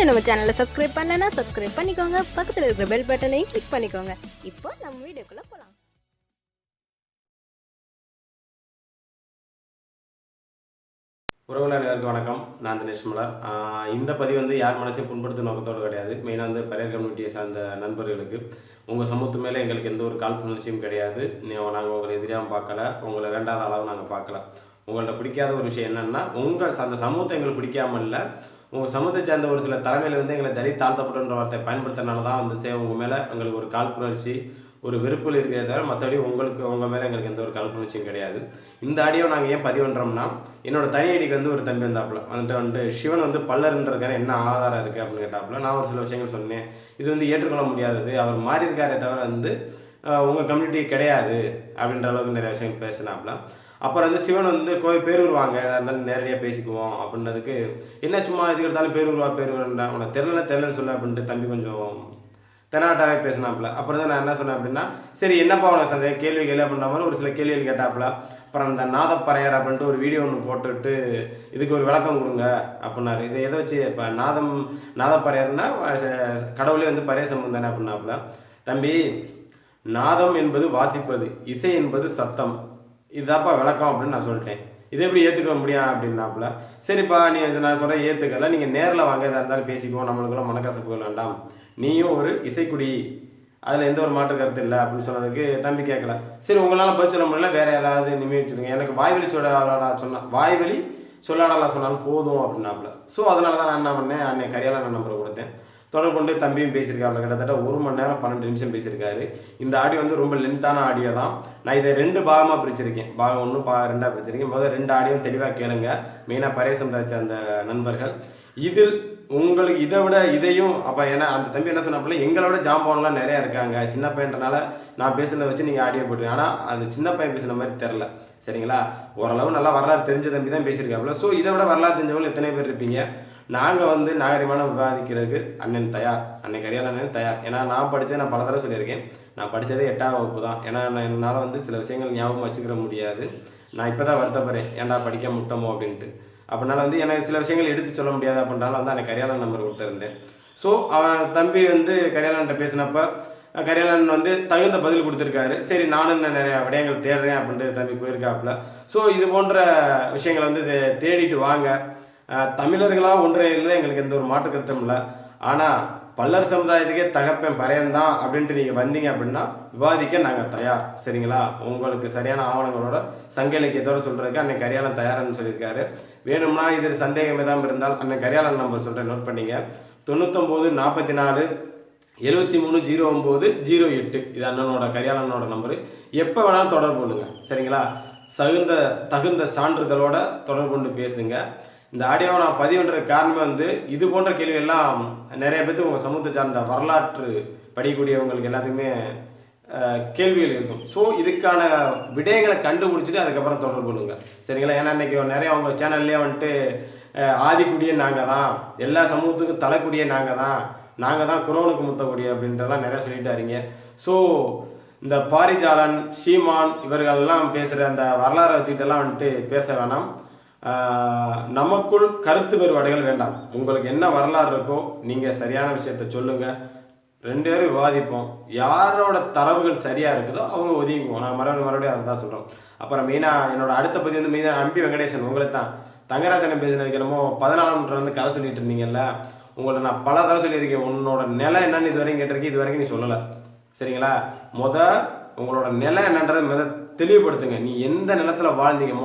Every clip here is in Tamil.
நம்ம சேனலை சப்ஸ்கிரைப் பண்ணலன்னா சப்ஸ்கிரைப் பண்ணிக்கோங்க. பக்கத்தில் இருக்கிற பெல் பட்டனையும் கிளிக் பண்ணிக்கோங்க. இப்போ நம்ம வீடியோக்குள்ள போகலாம். உறவுகள் அனைவருக்கும் வணக்கம். நான் தினேஷ் மலர். இந்த பதிவு வந்து யார் மனசையும் புண்படுத்த நோக்கத்தோடு கிடையாது. மெயினாக வந்து பரையர் கம்யூனிட்டியை சார்ந்த நண்பர்களுக்கு உங்கள் சமூகத்து மேலே எங்களுக்கு எந்த ஒரு காழ்ப்புணர்ச்சியும் கிடையாது. நாங்கள் உங்களை எதிரியாகவும் பார்க்கல, உங்களை வேண்டாத அளவு நாங்கள் பார்க்கல. உங்கள்கிட்ட பிடிக்காத ஒரு விஷயம் என்னென்னா, அந்த சமூகத்தை எங்களுக்கு பிடிக்காமல் இல்லை, உங்கள் சமூகத்தை சேர்ந்த ஒரு சில தலைமையில் வந்து எங்களை தாழ்த்தப்படுன்ற வார்த்தையை பயன்படுத்தினால தான் வந்து உங்கள் மேலே எங்களுக்கு ஒரு காழ்ப்புணர்ச்சி, ஒரு வெறுப்பில் இருக்கிறத தவிர மற்றபடி உங்கள் மேலே எங்களுக்கு எந்த ஒரு காழ்ப்புணர்ச்சியும் கிடையாது. இந்த ஆடியோ நாங்கள் ஏன் பதிவு பண்ணுறோம்னா, என்னோடய தனி ஐடிக்கு வந்து ஒரு தம்பி வந்தாப்புல வந்துட்டு சிவன் வந்து பல்லர்ன்றதுக்கான என்ன ஆதாரம் இருக்குது அப்படின்னு கேட்டாப்புல. நான் ஒரு சில விஷயங்கள் சொன்னேன். இது வந்து ஏற்றுக்கொள்ள முடியாதது, அவர் மாறி இருக்காரே தவிர வந்து உங்கள் கம்யூனிட்டி கிடையாது அப்படின்ற அளவுக்கு நிறைய விஷயங்கள் பேசினாப்புல. அப்புறம் வந்து சிவன் வந்து பேரூர் வாங்க, எதாக இருந்தாலும் நேரடியாக பேசிக்குவோம் அப்படின்றதுக்கு, என்ன சும்மா இதுக்கு எடுத்தாலும் பேரூர்னா உனக்கு தெரிலன்னு சொல்ல அப்படின்ட்டு தம்பி கொஞ்சம் தெனாட்டாவே பேசினாப்புல. அப்புறம் தான் நான் என்ன சொன்னேன் அப்படின்னா, சரி என்னப்பா உனக்கு சந்தேகம், கேள்வி அப்படின்ற மாதிரி ஒரு சில கேள்விகள் கேட்டாப்புல. அப்புறம் இந்த நாதப்பறையர் அப்படின்ட்டு ஒரு வீடியோ ஒன்று போட்டுட்டு இதுக்கு ஒரு விளக்கம் கொடுங்க அப்படின்னாரு. இதை எதை வச்சு இப்போ நாதப்பறையர்னா கடவுளே வந்து பறைய சம்பந்தம் தானே அப்படின்னாப்புல. தம்பி, நாதம் என்பது வாசிப்பது, இசை என்பது சத்தம், இதுதான்ப்பா விளக்கம் அப்படின்னு நான் சொல்லிட்டேன். இதை எப்படி ஏற்றுக்க முடியும் அப்படின்னாப்புல. சரிப்பா, நான் சொல்கிறேன் ஏற்றுக்கல, நீங்கள் நேரில் வாங்க, எதாக இருந்தாலும் பேசிக்குவோம், நம்மளுக்குள்ள மனக்கசப்புகள் வேண்டாம், நீயும் ஒரு இசைக்குடி, அதில் எந்த ஒரு மாற்று கருத்து இல்லை அப்படின்னு சொன்னதுக்கு தம்பி கேட்கல. சரி, உங்களால் பதில் சொல்ல முடியல, வேறு யாராவது நிமிச்சுடுங்க, எனக்கு வாய்வெளி சொல்லாடலாம் சொன்னாலும் போதும் அப்படின்னாப்புல. ஸோ அதனால தான் நான் என்ன பண்ணேன், அன்னை கரியாளன் நம்பரை கொடுத்தேன். தொடர்பு கொண்டு தம்பியும் பேசியிருக்காரு. கிட்டத்தட்ட 1 மணி நேரம் 12 நிமிஷம் பேசியிருக்காரு. இந்த ஆடியோ வந்து ரொம்ப லென்த்தான ஆடியோ தான். நான் இதை 2 பாகமாக பிரிச்சிருக்கேன். பாகம் 1 பாகம் 2 பிரிச்சிருக்கேன். முதல் 2 ஆடியோ தெளிவாக கேளுங்க. மெயினாக பரேசம் தாச்ச அந்த நண்பர்கள். இதில் உங்களுக்கு இதை விட இதையும் அப்போ ஏன்னா அந்த தம்பி என்ன சொன்னாப்புல, எங்களோட ஜாம்பவன்லாம் நிறையா இருக்காங்க, சின்ன பையன்றனால நான் பேசுனதை வச்சு நீங்கள் ஆடியோ போட்டுருங்க. ஆனால் அது சின்ன பையன் பேசுன மாதிரி தெரில, சரிங்களா? ஓரளவு நல்லா வரலாறு தெரிஞ்ச தம்பி தான் பேசியிருக்காப்புல. ஸோ இதை விட வரலாறு தெரிஞ்சவங்க எத்தனை பேர் இருப்பீங்க? நாங்கள் வந்து நாகரிகமான விவாதிக்கிறதுக்கு அண்ணன் தயார், அன்னை கரியாளன் தயார். ஏன்னா நான் படித்தது, நான் பல தடவை சொல்லியிருக்கேன், நான் படித்ததே 8ஆம் வகுப்பு தான். ஏன்னா என்னால் வந்து சில விஷயங்கள் ஞாபகம் வச்சுக்கிற முடியாது. நான் இப்போ தான் வருத்தப்படுறேன், ஏன்டா படிக்க முட்டமோ அப்படின்ட்டு. அப்படினால வந்து எனக்கு சில விஷயங்கள் எடுத்து சொல்ல முடியாது அப்படின்றனால வந்து அந்த கரியாளன் நம்பர் கொடுத்துருந்தேன். ஸோ அவன் தம்பி வந்து கரியாளன்கிட்ட பேசினப்போ கரியாளன் வந்து தகுந்த பதில் கொடுத்துருக்காரு. சரி, நானும் நிறைய விடயங்கள் தேடுறேன் அப்படின்ட்டு தம்பி போயிருக்காப்புல. ஸோ இது போன்ற விஷயங்களை வந்து தேடிட்டு வாங்க. தமிழர்களாக ஒன்றையில் எங்களுக்கு எந்த ஒரு மாற்று கருத்தும் இல்லை. ஆனால் பல்லர் சமுதாயத்துக்கே தகப்பன் பறையன் தான் அப்படின்ட்டு நீங்கள் வந்தீங்க அப்படின்னா விவாதிக்க நாங்கள் தயார், சரிங்களா? உங்களுக்கு சரியான ஆவணங்களோட சங்க இலக்கியத்தோடு சொல்கிறதுக்கு அன்னை கரியாளன் தயார்னு சொல்லியிருக்காரு. வேணும்னா இதில் சந்தேகம் ஏதாவது இருந்தால் அன்னை கரியாளன் நம்பர் சொல்கிறேன், நோட் பண்ணிங்க. 99 44 73 09 08. இது அண்ணனோட கரியாளனோட நம்பரு. எப்போ வேணாலும் தொடர்பு கொள்ளுங்க, சரிங்களா? தகுந்த சான்றிதழோட தொடர்பு கொண்டு பேசுங்க. இந்த ஆடியோவை நான் பதிவுன்ற காரணமே வந்து இது போன்ற கேள்வியெல்லாம் நிறைய பேருக்கு உங்கள் சமூகத்தை சார்ந்த வரலாற்று படிக்கக்கூடியவங்களுக்கு எல்லாத்துக்குமே கேள்விகள் இருக்கும். ஸோ இதுக்கான விடயங்களை கண்டுபிடிச்சிட்டு அதுக்கப்புறம் தொடர்பு கொள்ளுங்க, சரிங்களா? ஏன்னா இன்றைக்கி நிறைய அவங்க சேனல்லே வந்துட்டு ஆதிக்குடியே நாங்கள் தான், எல்லா சமூகத்துக்கும் தலைக்குடியே நாங்கள் தான் குரோனுக்கு முத்தக்கூடிய அப்படின்றலாம் நிறையா சொல்லிட்டாருங்க. ஸோ இந்த பாரிஜாலன், சீமான் இவர்கள்லாம் பேசுகிற அந்த வரலாறை வச்சுக்கிட்டெல்லாம் வந்துட்டு பேச வேணாம். நமக்குள் கருத்து வேறுபாடுகள் வேண்டாம். உங்களுக்கு என்ன வரலாறு இருக்கோ நீங்கள் சரியான விஷயத்த சொல்லுங்கள், 2 பேரும் விவாதிப்போம். யாரோட தரவுகள் சரியாக இருக்குதோ அவங்க ஒதுங்குவோம். நான் மறுபடியும் அதை தான் சொல்கிறோம். அப்புறம் மெயினாக என்னோட அடுத்த பதிவு வந்து மெயினாக அம்பி வெங்கடேசன், உங்களை தான் தங்கராசனம் பேசுனதுக்கு என்னமோ 14ஆம் நூற்றாண்டு கதை சொல்லிட்டு இருந்தீங்கல்ல, உங்களை நான் பல தடவை சொல்லியிருக்கேன். உன்னோட நிலை என்னன்னு இது வரைக்கும் கேட்டிருக்கேன், இது வரைக்கும் நீ சொல்லலை, சரிங்களா? உங்களோட நிலை என்னன்றதை தெளிவுபடுத்துங்க. நீ எந்த நிலத்தில் வாழ்ந்தீங்க,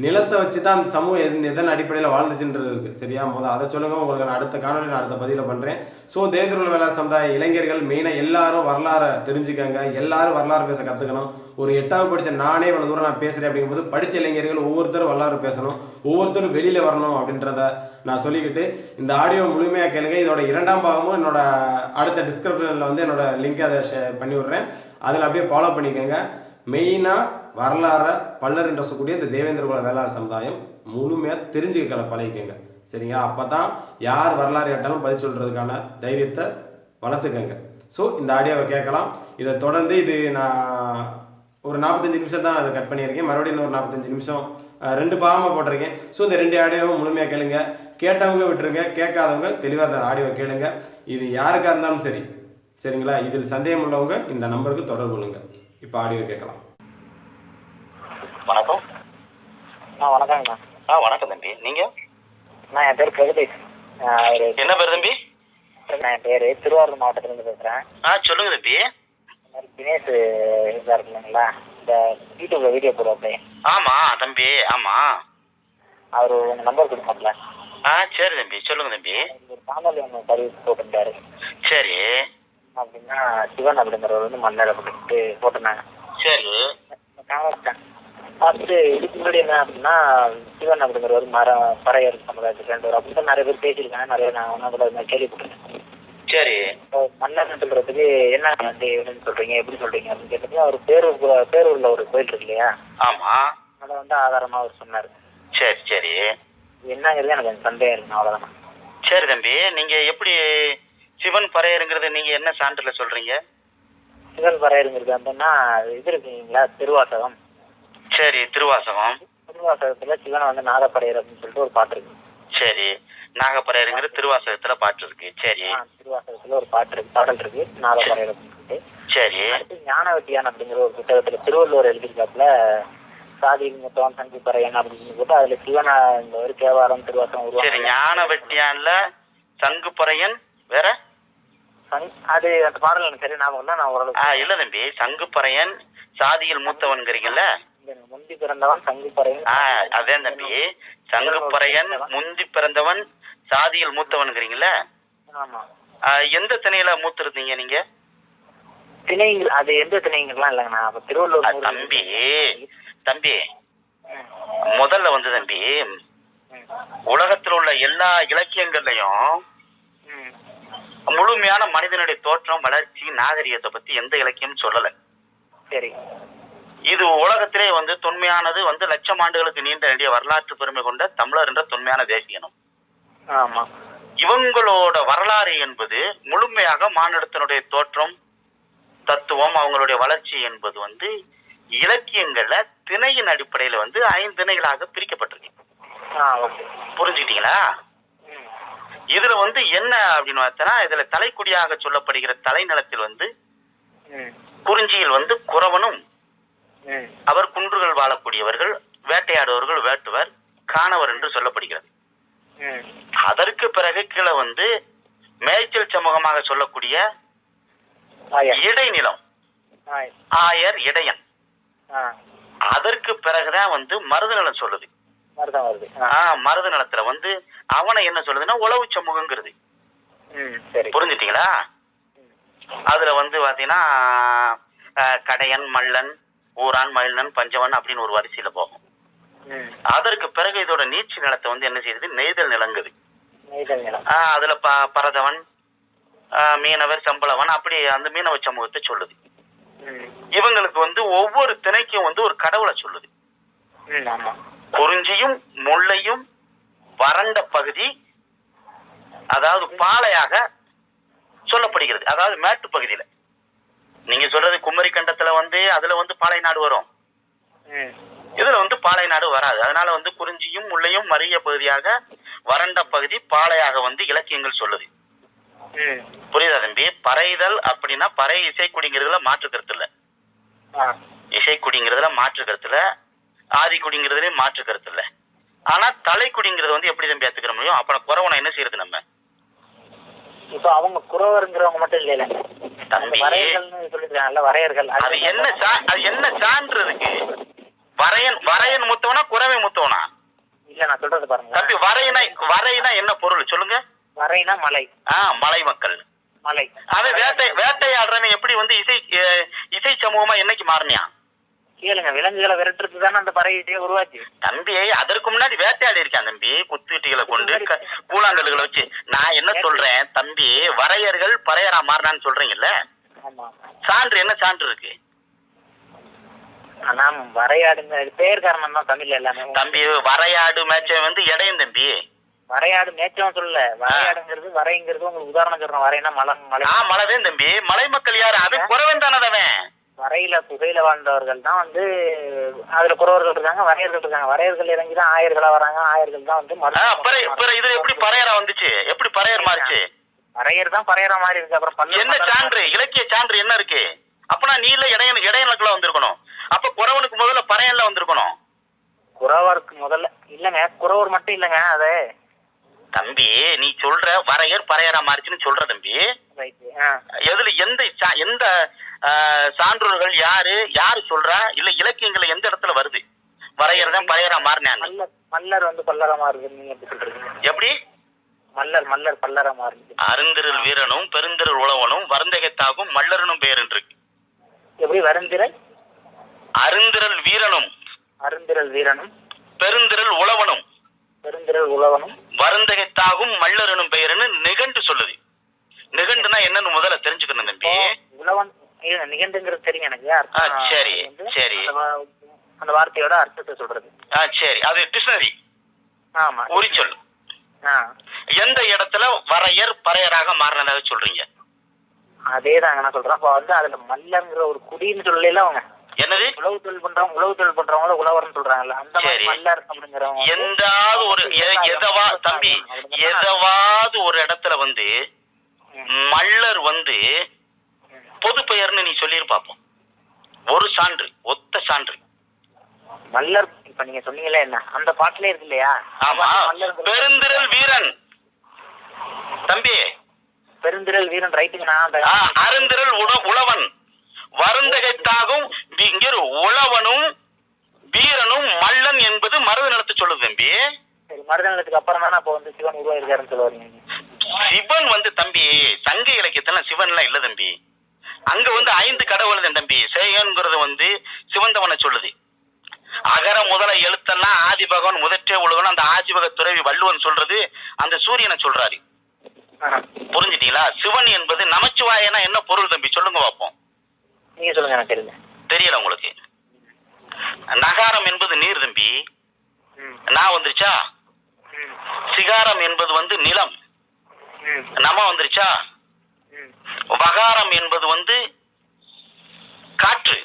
நிலத்தை வச்சு தான் அந்த சமூகம் எதன் அடிப்படையில் வாழ்ந்துச்சுன்றது இருக்குது, சரியா? அதை சொல்லுங்கள். உங்களுக்கு நான் அடுத்த காணொலி நான் அடுத்த பதிவில் பண்ணுறேன். ஸோ தேவேந்திர வேளாண் சமுதாய இளைஞர்கள் மெயினாக எல்லாரும் வரலாறை தெரிஞ்சுக்கங்க, எல்லாரும் வரலாறு பேச கற்றுக்கணும். ஒரு 8ஆவது படித்த நானே இவ்வளோ தூரம் நான் பேசுகிறேன் அப்படிங்கும்போது படித்த இளைஞர்கள் ஒவ்வொருத்தரும் வரலாறு பேசணும், ஒவ்வொருத்தரும் வெளியில் வரணும் அப்படின்றத நான் சொல்லிக்கிட்டு இந்த ஆடியோ முழுமையாக கேளுங்க. இதோட 2ஆம் பாகமும் என்னோட அடுத்த டிஸ்கிரிப்ஷனில் வந்து என்னோட லிங்க் அதை பண்ணி விட்றேன், அதில் அப்படியே ஃபாலோ பண்ணிக்கோங்க. மெயினாக வரலாறை பல்லர் என்று சொல்லக்கூடிய இந்த தேவேந்திர குல வேளாண் சமுதாயம் முழுமையாக தெரிஞ்சுக்க பழகிக்கங்க, சரிங்களா? அப்போ தான் யார் வரலாறு கேட்டாலும் பதில் சொல்கிறதுக்கான தைரியத்தை வளர்த்துக்கங்க. ஸோ இந்த ஆடியோவை கேட்கலாம். இதை தொடர்ந்து இது நான் ஒரு 45 நிமிஷம் தான் அதை கட் பண்ணியிருக்கேன். மறுபடியும் இன்னொரு 45 நிமிஷம் 2 பாகமாக போட்டிருக்கேன். ஸோ இந்த 2 ஆடியோவும் முழுமையாக கேளுங்க. கேட்டவங்க விட்டுருங்க, கேட்காதவங்க தெளிவாக ஆடியோ கேளுங்க. இது யாருக்காக இருந்தாலும் சரி, சரிங்களா? இதில் சந்தேகம் உள்ளவங்க இந்த நம்பருக்கு தொடர்பு கொள்ளுங்க. இப்போ ஆடியோ கேட்கலாம். வணக்கம். வணக்கங்கண்ணா. வணக்கம் தம்பி. நீங்க? என் பேர் பிரகதீஷ். என்ன பேர் தம்பி? என் பேர் திருவாரூர் மாவட்டத்திலிருந்து பேசுறேன். சொல்லுங்க தம்பி. தினேஷ் இதா இருக்குங்களா, இந்த யூடியூப்ல வீடியோ போடுவாப்பே. ஆமா தம்பி, ஆமா. அவரு உங்க நம்பர் கொடுப்பாப்ல. சரி தம்பி, சொல்லுங்க தம்பி. ஒரு காணொலி ஒன்று பதிவு போட்டிருந்தாரு. சரி. அப்படின்னா சிவன் அப்படிங்கிறவர் வந்து மன்னர் அப்படின்ட்டு போட்டிருந்தாங்க. சரி. காணொலிட்டேன் பார்த்துட்டு இதுக்கு முன்னாடி என்ன அப்படின்னா சிவன் அப்படிங்கிறவர் பறையர் சமுதாயத்துக்கு சேர்ந்தவர் அப்படின்னு நிறைய பேர் பேசியிருக்காங்க. நிறைய நான் ஒன்றும் கேள்விப்பட்டிருக்கேன். சரி. மன்னர் சொல்றதுக்கு என்ன வந்து எப்படின்னு சொல்றீங்க, எப்படி சொல்றீங்க அப்படின்னு கேட்டது. அவர் பேரூர்ல ஒரு கோயில் இருக்கு இல்லையா, ஆமா, அதை வந்து ஆதாரமா அவர் சொன்னாரு. சரி சரி. என்னங்கிறது எனக்கு கொஞ்சம் சந்தேகம் இருக்கு, அவ்வளவுதான். சரி தம்பி, நீங்க எப்படி சிவன் பறையருங்கிறது நீங்க என்ன சான்றுல சொல்றீங்க? சிவன் பறையருங்கிறது அப்படின்னா இது இருக்குங்களா, திருவாசகம். சரி, திருவாசகம். திருவாசகத்துல சிவனை வந்து நாகப்பறையர் அப்படின்னு சொல்லிட்டு ஒரு பாட்டு இருக்கு. சரி, நாகப்பறையருங்கிற திருவாசகத்துல பாட்டு இருக்கு. சரி. திருவாசகத்துல ஒரு பாடல் இருக்கு நாகப்பறையர் அப்படின்னு சொல்லிட்டு. சரி. அடுத்து ஞானவெட்டியான் அப்படிங்கிற ஒரு புத்தகத்துல திருவள்ளுவர் எழுதியிருக்காப்புல சாதி முத்தவன் சங்கு பறையன் அப்படின்னு போட்டு அதுல சிவனா இந்த ஒரு தேவாரம் திருவாசகம் உருவாங்க. சரி, ஞானவெட்டியான்ல சங்கு பறையன் வேற அது அந்த பாடல் எனக்கு சரி ஞாபகம் தான். நான் ஓரளவுக்கு இல்ல தம்பி, சங்கு பறையன் சாதியில் மூத்தவன்கிறீங்கல்ல, முந்தி பிறந்தவன் சங்கு பறையன். அதே தம்பி, சங்கு பறையன் முந்தி பிறந்தவன் சாதியில் மூத்தவன்கிறீங்கல்ல. ஆமா. எந்த திணையில மூத்திருந்தீங்க நீங்க? திணைகள் அது எந்த திணைங்கள்லாம் இல்லைங்கண்ணா. அப்ப திருவள்ளூர் தம்பி தம்பி முதல்ல வந்து தம்பி, உலகத்தில் உள்ள எல்லா இலக்கியங்கள்லயும் முழுமையான மனிதனுடைய தோற்றம், வளர்ச்சி, நாகரிகத்தை பத்தி எந்த இலக்கியம் சொல்லல. சரி. இது உலகத்திலே வந்து தொன்மையானது வந்து லட்சம் ஆண்டுகளுக்கு நீண்ட வேண்டிய வரலாற்று பெருமை கொண்ட தமிழர் என்ற தொன்மையான தேசியனம். ஆமா. இவங்களோட வரலாறு என்பது முழுமையாக மானிடத்தினுடைய தோற்றம், தத்துவம், அவங்களுடைய வளர்ச்சி என்பது வந்து இலக்கியங்கள்ல திணையின் அடிப்படையில வந்து 5 திணைகளாக பிரிக்கப்பட்டிருக்கு. புரிஞ்சுக்கிட்டீங்களா? இதுல வந்து என்ன அப்படின்னு பார்த்தா, இதுல தலைக்குடியாக சொல்லப்படுகிற தலைநிலத்தில் வந்து குறிஞ்சியில் வந்து குறவனும், அவர் குன்றுகள் வாழக்கூடியவர்கள், வேட்டையாடுவர்கள் வேட்டுவர், காணவர் என்று சொல்லப்படுகிறது. அதற்கு பிறகு கீழே வந்து மேய்ச்சல் சமூகமாக சொல்லக்கூடிய இடைநிலம், ஆயர், இடையன். அதற்கு பிறகுதான் வந்து மருத நிலம் சொல்லுது. மருத நிலத்துல வந்து அவனை என்ன சொல்லுதுன்னா உழவு சமூகங்கிறது. புரிஞ்சுட்டீங்களா? அதுல வந்து பாத்தீங்கன்னா கடையன், மல்லன், ஊரான், மயிலன், பஞ்சவன் அப்படின்னு ஒரு வரிசையில போகும். அதற்கு பிறகு இதோட நீட்சி நிலத்தை வந்து என்ன செய்யுது, நெய்தல் நிலங்குது. அதுல பரதவன், மீனவர், சம்பளவன், அப்படி அந்த மீனவ சமூகத்தை சொல்லுது. இவங்களுக்கு வந்து ஒவ்வொரு திணைக்கும் வந்து ஒரு கடவுளை சொல்லுது. குறிஞ்சியும் முல்லையும் வறண்ட பகுதி, அதாவது பாலையாக சொல்லப்படுகிறது. அதாவது மேட்டு பகுதியில நீங்க சொல்றது குமரி கண்டத்துல வந்து அதுல வந்து பாலை நாடு வரும், இதுல வந்து பாலை நாடு வராது. அதனால வந்து குறிஞ்சியும் முல்லையும் மறிய பகுதியாக வறண்ட பகுதி பாலையாக வந்து இலக்கியங்கள் சொல்லுது. புரியுதா தம்பி? பறைதல் அப்படின்னா பறை இசைக்குடிங்கிறதுல மாற்று கருத்து இல்ல, இசைக்குடிங்கிறதுல மாற்று கருத்து இல்ல, ஆதிக்குடிங்கிறதுல மாற்று கருத்து இல்ல. ஆனா தலைக்குடிங்கிறது வந்து எப்படி தம்பி ஏத்துக்கிற முடியும்? அப்ப குறவனை என்ன செய்யறது நம்ம? இப்ப அவங்க குறவருங்கிறவங்க மட்டும் இல்ல தம்பி, வரையர்கள். அது என்ன சான்று இருக்கு? வரையன் முத்தவனா குறவை முத்தவனா? இல்ல நான் சொல்றது பாருங்க தம்பி, வரைனா என்ன பொருள் சொல்லுங்க? வரைனா மலை. மலை மக்கள், மலை. அது வேட்டையாடுறவன் எப்படி வந்து இசை சமூகமா என்னைக்கு மாறினியா? கேளுங்க, விலங்குகளை விரட்டுறது தானே அந்த பறவையை உருவாச்சு. தம்பி, அதற்கு முன்னாடி வேட்டையாடி இருக்கான் தம்பி, குத்துட்டிகளை கொண்டு கூழாங்கல்களை வச்சு. நான் என்ன சொல்றேன் தம்பி, வரையர்கள் பறையரா மாறினான்னு சொல்றீங்கல்ல, சான்று என்ன சான்று இருக்கு? ஆனா வரையாடுங்க பேர் காரணம் தான் தமிழ்ல எல்லாமே. தம்பி, வரையாடு மேய்ச்சவன் வந்து இடையும் தம்பி. வரையாடு மேய்ச்சவன் சொல்லல, வரையாடுங்கிறது வரைங்கிறது உங்களுக்கு உதாரணம் சொல்றேன். வரைனா மலை. மலைவே தம்பி, மலை மக்கள் யாரு? அவன் குறவன் தானே. வரையில குகையில வாழ்ந்தவர்கள் தான் வந்து அதுல குறவர்கள் இருக்காங்க, வரையர்கள் இருக்காங்க. வரையர்கள் இறங்கிதான் ஆயர்களா வராங்க. ஆயர்கள் தான் வந்து இதுல எப்படி பறையரா வந்துச்சு? எப்படி பறையர் மாறிச்சு? வரையர் தான் பறையரா மாறி இருக்கு. அப்புறம் என்ன சான்று, இலக்கிய சான்று என்ன இருக்கு? அப்பனா நீ இல்ல இடையனுக்குள்ள வந்திருக்கணும். அப்ப குறவனுக்கு முதல்ல பறையன்ல வந்திருக்கணும். குறவருக்கு முதல்ல இல்லங்க, குறவர் மட்டும் இல்லங்க. அது தம்பி நீ சொல்ற வரையர் பறையரா மாறிச்சுன்னு சொல்ற தம்பி. எதுல எந்த சான்றோர்கள் யாரு சொல்றா? இல்ல இலக்கியங்கள்ல எந்த இடத்துல வருது வரையர் தான் பறையரா மாறினாங்க? மல்லர் வந்து பல்லரா மாறுது. நீங்க எப்படி சொல்றீங்க? எப்படி மல்லர் பல்லரா மாறுது? அருந்திரல் வீரனும் பெருந்திரல் உழவனும் வருந்தகத்தாகும் மல்லரனும் பெயர் என்று. எப்படி வருந்திரல்? அருந்திரல் வீரனும் பெருந்திரல் உழவனும் வருந்தகத்தாகும் மல்லரனும் பெயர்னு நிகண்டு சொல்லுது. நிகண்டுனா என்னன்னு முதல்ல தெரிஞ்சுக்கணும் தம்பி. உழவன் நிகண்டுங்கிறது தெரியும் எனக்கு. சரி சரி, அந்த வார்த்தையோட அர்த்தத்தை சொல்றது. சரி, அது டிக்ஷனரி. ஆமா, குறிச்சொல். எந்த இடத்துல வரையர் பறையராக மாறினதாக சொல்றீங்க? அதேதாங்க நான் சொல்றேன். அப்ப வந்து அதுல மல்லங்கிற ஒரு குடின்னு சொல்லல அவங்க. என்னது? உழவு தொழில் பண்றவங்கள உழவர்னு சொல்றாங்கல்ல, அந்த மாதிரி மல்லர் அப்படிங்கிறவங்க. எந்தாவது ஒரு தம்பி எதவாவது ஒரு இடத்துல வந்து மல்லர் வந்து பொது பெயர்னு நீ சொல்லிருப்பாப்போம். ஒரு சான்று, ஒத்த சான்று. மல்லர் இப்ப நீங்க சொன்னீங்களே என்ன, அந்த பாட்டுல இருக்கு இல்லையா? ஆமா, பெருந்திரல் வீரன் தம்பி. பெருந்திரல் வீரன் ரைட்டுங்கண்ணா. அருந்திரல் உழவன் வருந்தகைத்தாகும் உழவனும் வீரனும் மல்லன் என்பது மருத நிலத்தை சொல்லுது தம்பி. சரி, மருத நிலத்துக்கு அப்புறம் தானே அப்ப வந்து சிவன் உருவாயிருக்காருன்னு சொல்லுவாங்க. சிவன் வந்து தம்பி சங்க இலக்கியத்துல சிவன் எல்லாம் இல்ல தம்பி. அங்க வந்து 5 கடவுள் தான் தம்பி. சேயன்கிறது வந்து சிவந்தவனை சொல்லுது. அகர முதல எழுத்தெல்லாம் ஆதிபகவன் முதற்றே உலகணும். அந்த ஆதிபக துறவி வள்ளுவன் சொல்றது அந்த சூரியனை சொல்றாரு. புரிஞ்சுட்டீங்களா? சிவன் என்பது நமச்சிவாயனா என்ன பொருள் தம்பி? சொல்லுங்க பாப்போம். நீங்க சொல்லுங்க, எனக்கு தெரியல உங்களுக்கு. நகாரம் என்பது நீர் தம்பி. நான் வந்துருச்சா? சிகாரம் என்பது வந்து நிலம். நம வந்துருச்சா? வகாரம் என்பது வந்து காற்று.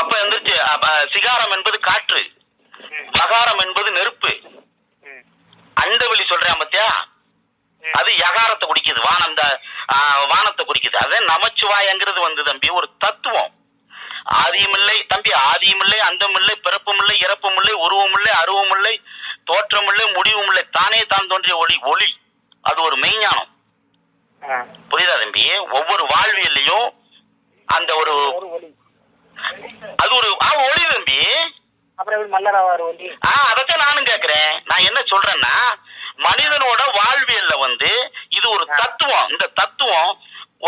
அப்ப வந்துருச்சு. சிகாரம் என்பது காற்று, வகாரம் என்பது நெருப்பு. அண்டவெளி சொல்றேன் பத்தியா? அது யகாரத்தை குடிக்குது, வானத்தை குடிக்குது. அதே நமச்சிவாயங்கிறது வந்து தம்பி ஒரு தத்துவம். ஆதியுமில்லை தம்பி, ஆதியுமில்லை, அந்தமில்லை, பிறப்பும் இல்லை, இறப்பும் இல்லை, உருவம் இல்லை, அருவம் இல்லை, தோற்றம் இல்லை, முடிவும் இல்லை, தானே தான் தோன்றிய ஒளி. அது ஒரு மெய்ஞானம். புரியுதா தம்பி? ஒவ்வொரு வாழ்வியல்லையும் அந்த ஒரு அது ஒரு ஒளி தம்பி. அதத்தான் நானும் கேக்குறேன். நான் என்ன சொல்றேன்னா, மனிதனோட வாழ்வியல்ல வந்து இது ஒரு தத்துவம். இந்த தத்துவம்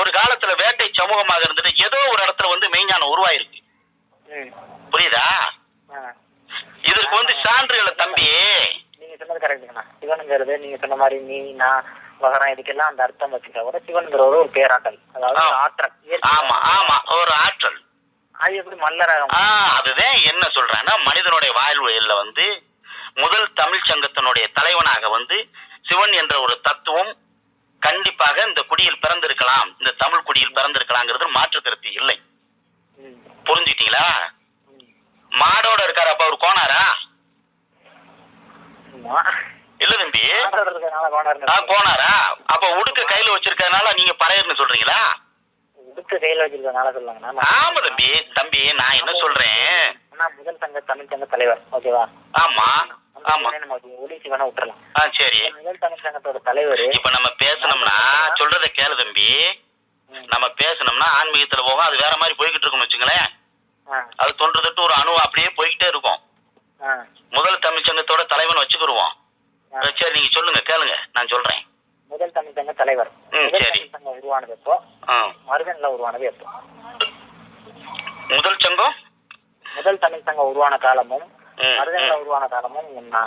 ஒரு காலத்துல வேட்டை சமூகமாக இருந்துட்டு ஏதோ ஒரு இடத்துல வந்து மெய்ஞானம் உருவாயிருக்கு. புரியுதா? இதற்கு வந்து சான்றுகளை தம்பி. நீங்க சொன்னது கரெக்டுங்கண்ணா. சிவனுங்கிறது நீங்க சொன்ன மாதிரி நீ நான் வகரம் இதுக்கெல்லாம் அந்த அர்த்தம் வச்சுட்டா கூட சிவனுங்கிற ஒரு பேராற்றல், அதாவது ஆற்றல். ஆமா ஆமா, ஒரு ஆற்றல். அது எப்படி மல்லராக? அதுதான் என்ன சொல்றேன்னா, மனிதனுடைய வாழ்வியல்ல வந்து முதல் தமிழ் சங்கத்தினுடைய தலைவனாக வந்து சிவன் என்ற ஒரு தத்துவம் கண்டிப்பாக இந்த குடியில் பிறந்திருக்கலாம், இந்த தமிழ் குடியில் பிறந்திருக்கலாங்கிறது மாற்று கருத்து இல்லை. புரிஞ்சுட்டீங்களா? மாடோட இருக்காரு, அப்ப அவர் கோனாரா? இல்ல தம்பி, கோனாரா? அப்ப உடுக்க கையில வச்சிருக்கறதுனால நீங்க பறையர்னு சொல்றீங்களா? உடுக்க கையில வச்சிருக்கறதுனால சொல்லுங்க. ஆமா தம்பி நான் என்ன சொல்றேன், முதல் சங்க தமிழ் சங்க தலைவர். ஓகேவா? ஆமா ஆமா, ஒளி சிவனை விட்டுறலாம். சரி, முதல் தமிழ் சங்கத்தோட தலைவர். இப்ப நம்ம பேசணும்னா சொல்றத கேளு தம்பி. நம்ம பேசணும்னா ஆன்மீகத்துல போகும், அது வேற மாதிரி போய்கிட்டு இருக்கும்னு வச்சுங்களேன். அது தொன்று தொட்டு ஒரு அணு அப்படியே போய்கிட்டே இருக்கும். முதல் தமிழ் சங்கத்தோட தலைவன் வச்சுக்கிடுவோம். சரி, நீங்க சொல்லுங்க, கேளுங்க, நான் சொல்றேன். முதல் தமிழ் சங்க தலைவர். சரி, சங்கம் உருவானது எப்போ? மருதன்ல உருவானது எப்போ? முதல் சங்கம், முதல் தமிழ் சங்கம் உருவான காலமும் மருதன்ல உருவான காலமும் ஒன்னா?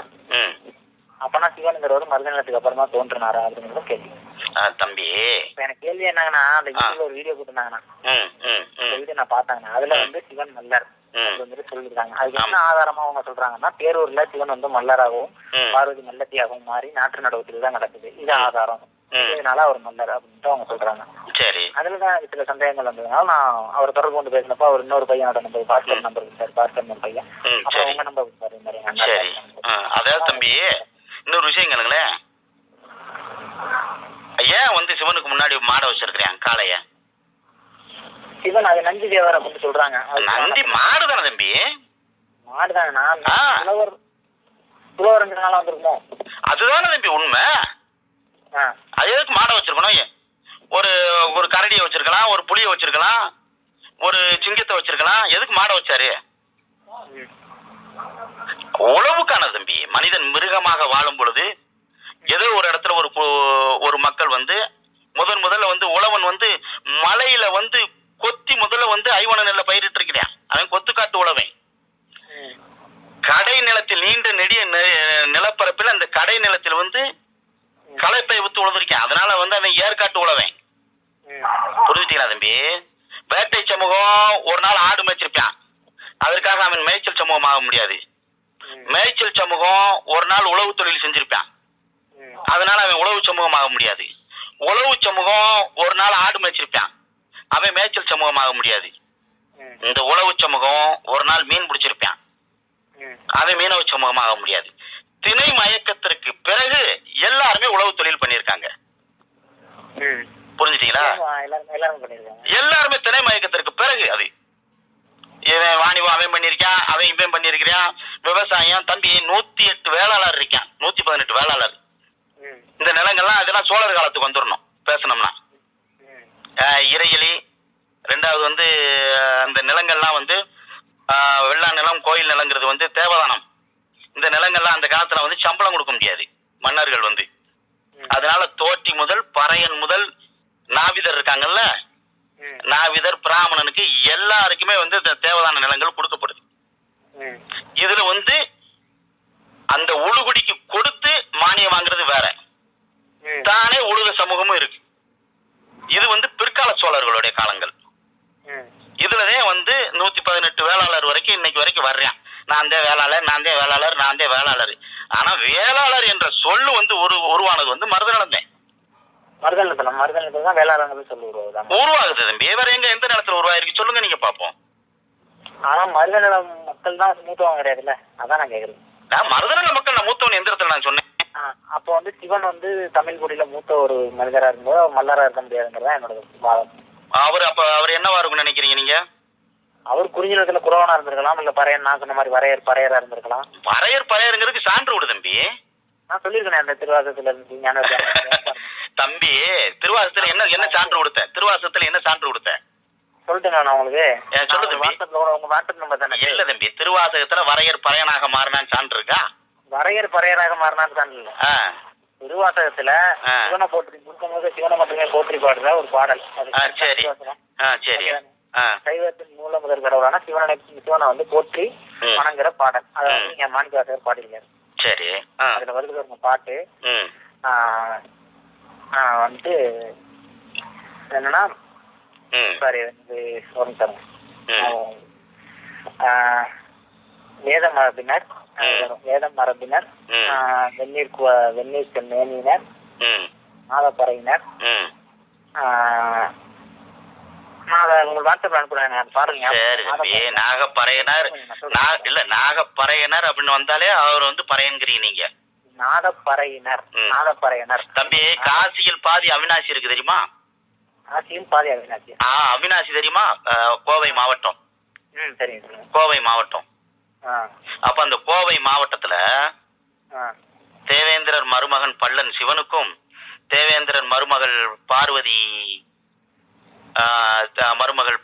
அப்பனா சிவனுங்கிறவர் மருதநிலத்துக்கு அப்புறம் தான் தோன்றினாரா அப்படிங்கிறது கேள்வி தம்பி. எனக்கு கேள்வி என்னங்கன்னா, அந்த யூடியூப்ல ஒரு வீடியோ போட்டுருந்தாங்கண்ணா, அந்த வீடியோ நான் பார்த்தாங்கண்ணா. அதுல வந்து சிவன் மல்லர் வந்துட்டு சொல்லிருக்காங்க. அதுக்கு என்ன ஆதாரமா அவங்க சொல்றாங்கன்னா, பேரூர்ல சிவன் வந்து மல்லராகவும் பார்வதி மல்லத்தியாகவும் மாறி நாட்டு நடவடிக்கை தான் நடக்குது, இது ஆதாரம், இதனால அவர் மல்லர் அப்படின்ட்டு அவங்க சொல்றாங்க. சரி, அதுலதான் சில சந்தேகங்கள் வந்ததுனால நான் அவர் தொடர்பு கொண்டு பேசினப்போ அவர் இன்னொரு பையனோட number Bhaskar number sir, Bhaskar பையன், அப்புறம் உங்க நம்பர் சார். இந்த மாதிரி சரி. அதாவது தம்பி இன்னொரு விஷயம் கேளுங்களேன், ஏன் வந்து சிவனுக்கு முன்னாடி மாடை வச்சிருக்கிறேன் காளைய? சிவன் அது நந்தி தேவர் அப்படின்னு சொல்றாங்க. நந்தி மாடு தானே தம்பி? மாடு தாங்கண்ணா. புலவரங்கனால வந்திருக்கோம். அதுதானே தம்பி உண்மை. அது எதுக்கு மாடை வச்சிருக்கணும்? ஒரு ஒரு கரடியை வச்சிருக்கலாம், ஒரு புளியை வச்சிருக்கலாம், ஒரு சிங்கத்தை வச்சிருக்கலாம். எதுக்கு மாடை வச்சாரு? உழவுக்கான தம்பி. மனிதன் மிருகமாக வாழும் பொழுது ஏதோ ஒரு இடத்துல ஒரு மக்கள் வந்து முதல்ல வந்து உழவன் வந்து மலையில வந்து கொத்தி முதல்ல வந்து ஐவன நெல்ல பயிரிட்டு இருக்கிறான். அவன் கொத்துக்காட்டு உழவன். கடை நிலத்தில் நீண்ட நெடிய நிலப்பரப்பில் அந்த கடை நிலத்தில் வந்து களைப்பை வித்து உழுந்திருக்கான். அதனால வந்து அவன் ஏற்காட்டு உழவன். புரிஞ்சுட்டீங்களா தம்பி? வேட்டை சமூகம் ஒரு நாள் ஆடு மேய்ச்சிருப்பான், அதற்காக அவன் மேய்ச்சல் சமூகம் ஆக முடியாது. மேய்ச்சல் சமூகம் ஒரு நாள் உழவு தொழில் செஞ்சிருப்பான், அதனால அவன் உழவு சமூகம் ஆக முடியாது. உழவு சமூகம் ஒரு நாள் ஆடு மேய்ச்சிருப்பான், அவன் மேய்ச்சல் சமூகம் ஆக முடியாது. இந்த உழவு சமூகம் ஒரு நாள் மீன் பிடிச்சிருப்பான், அவன் மீனவ சமூகம் ஆக முடியாது. திணை மயக்கத்திற்கு பிறகு எல்லாருமே உழவு தொழில் பண்ணியிருக்காங்க. புரிஞ்சுட்டீங்களா? எல்லாருமே திணை மயக்கத்திற்கு பிறகு அது வாணிபம் அவன் பண்ணிருக்கான், அவன் இவன் பண்ணிருக்கான். விவசாயம் தம்பி 108 வேளாளர் இருக்கான், 118 வேளாளர். இந்த நிலங்கள்லாம் அதெல்லாம் சோழர் காலத்துக்கு வந்துடணும் பேசணும்னா. இறையலி ரெண்டாவது வந்து அந்த நிலங்கள்லாம் வந்து வெள்ளா நிலம், கோயில் நிலங்கிறது வந்து தேவதானம். இந்த நிலங்கள்லாம் அந்த காலத்துல வந்து சம்பளம் கொடுக்க முடியாது மன்னர்கள் வந்து. அதனால தோட்டி முதல் பறையன் முதல் நாவிதர் இருக்காங்கல்ல, நாவிதர் பிராமணனுக்கு எல்லாருக்குமே வந்து இந்த தேவதான நிலங்கள் கொடுக்கப்படுது. இதுல வந்து அந்த உழுகுடிக்கு கொடுத்து மானியம் வாங்குறது வேற, தானே உழுக சமூகமும் இருக்கு. இது வந்து பிற்கால சோழர்களுடைய காலங்கள். இதுலதான் வந்து 118 வேளாளர் வரைக்கும் இன்னைக்கு வரைக்கும் வர்றேன். நான் தான் வேளாளர், நான் தான் வேளாளர், நான் தான் வேளாளர். ஆனா வேளாளர் என்ற சொல்லு வந்து உருவானது வந்து மருதநலம் தான். மருதநலத்துல தான் வேளாளர் சொல்லு உருவாகுது தம்பி. வேற எந்த நிலத்துல உருவாயிருக்கு சொல்லுங்க, நீங்க பாப்போம். ஆனா மருதநலம் மக்கள் தான் மூத்தவங்க கிடையாதுல்ல, அதான் நான் கேக்குறேன். மருதநல மக்கள் நான் மூத்தவன் எந்த இடத்துல நான் சொன்னேன்? அப்போ வந்து சிவன் வந்து தமிழ் குடியில மூத்த ஒரு மனிதரா இருக்கும்போது மல்லரா இருக்க முடியாதுங்கிறதா என்னோட வாதம். அவர் என்னவா இருக்கும்னு நினைக்கிறீங்க நீங்க? அவர் குறிஞ்சிலத்துல குறவனா இருந்திருக்கலாம், இல்ல பறையன் நான் சொன்ன மாதிரி பறையரா இருந்திருக்கலாம். பறையருங்கிறதுக்கு சான்று விடு தம்பி. நான் சொல்லியிருக்கேன் அந்த திருவாசகத்துல இருந்து தம்பி. திருவாசகத்துல என்ன சான்று கொடுத்த? திருவாசகத்துல என்ன சான்று கொடுத்த சொல்லிட்டுங்க நான் உங்களுக்கு. சொல்லு தம்பி. உங்க வாட்ஸ்அப் நம்பர் தானே? இல்ல தம்பி, திருவாசகத்துல வரையர் பறையனாக மாறினான்னு சான்று இருக்கா? வரையர் பறையராக மாறினான்னு சான்று இல்ல. திருவாசகத்துல சிவனை போற்றி முழுக்க சிவனை மட்டுமே போற்றி பாடுற ஒரு பாடல். சரி சரி. சைவத்தின் மூல முதல் கடவுளான சிவனை வந்து போற்றி வணங்குற பாடல். அதை வந்து நீங்க மாணிக்கவாசகர் பாடிருக்காரு. சரி. அதுல வருது ஒரு பாட்டு வந்துட்டு என்னன்னா, சாரி ஒரு தருங்க. வேதம் மரபினர், வெந்நீர் மேனியினர், நாதப்பறையினர். உங்களுக்கு வாட்ஸ்அப்ல அனுப்புறேன் பாருங்க. நாகப்பறையனர் இல்ல, நாகப்பறையனர் அப்படின்னு வந்தாலே அவர் வந்து பறையன்கிறீங்க நீங்க. நாதப்பறையினர் தம்பி. காசியில் பாதி அவினாசி இருக்கு தெரியுமா? காசியில் பாதி அவினாசி. அவினாசி தெரியுமா? கோவை மாவட்டம். சரிங்க. கோவை மாவட்டம். அப்ப அந்த கோவை மாவட்டத்துல தேவேந்திரர் மருமகன் பள்ளன் சிவனுக்கும் தேவேந்திரன் மருமகள்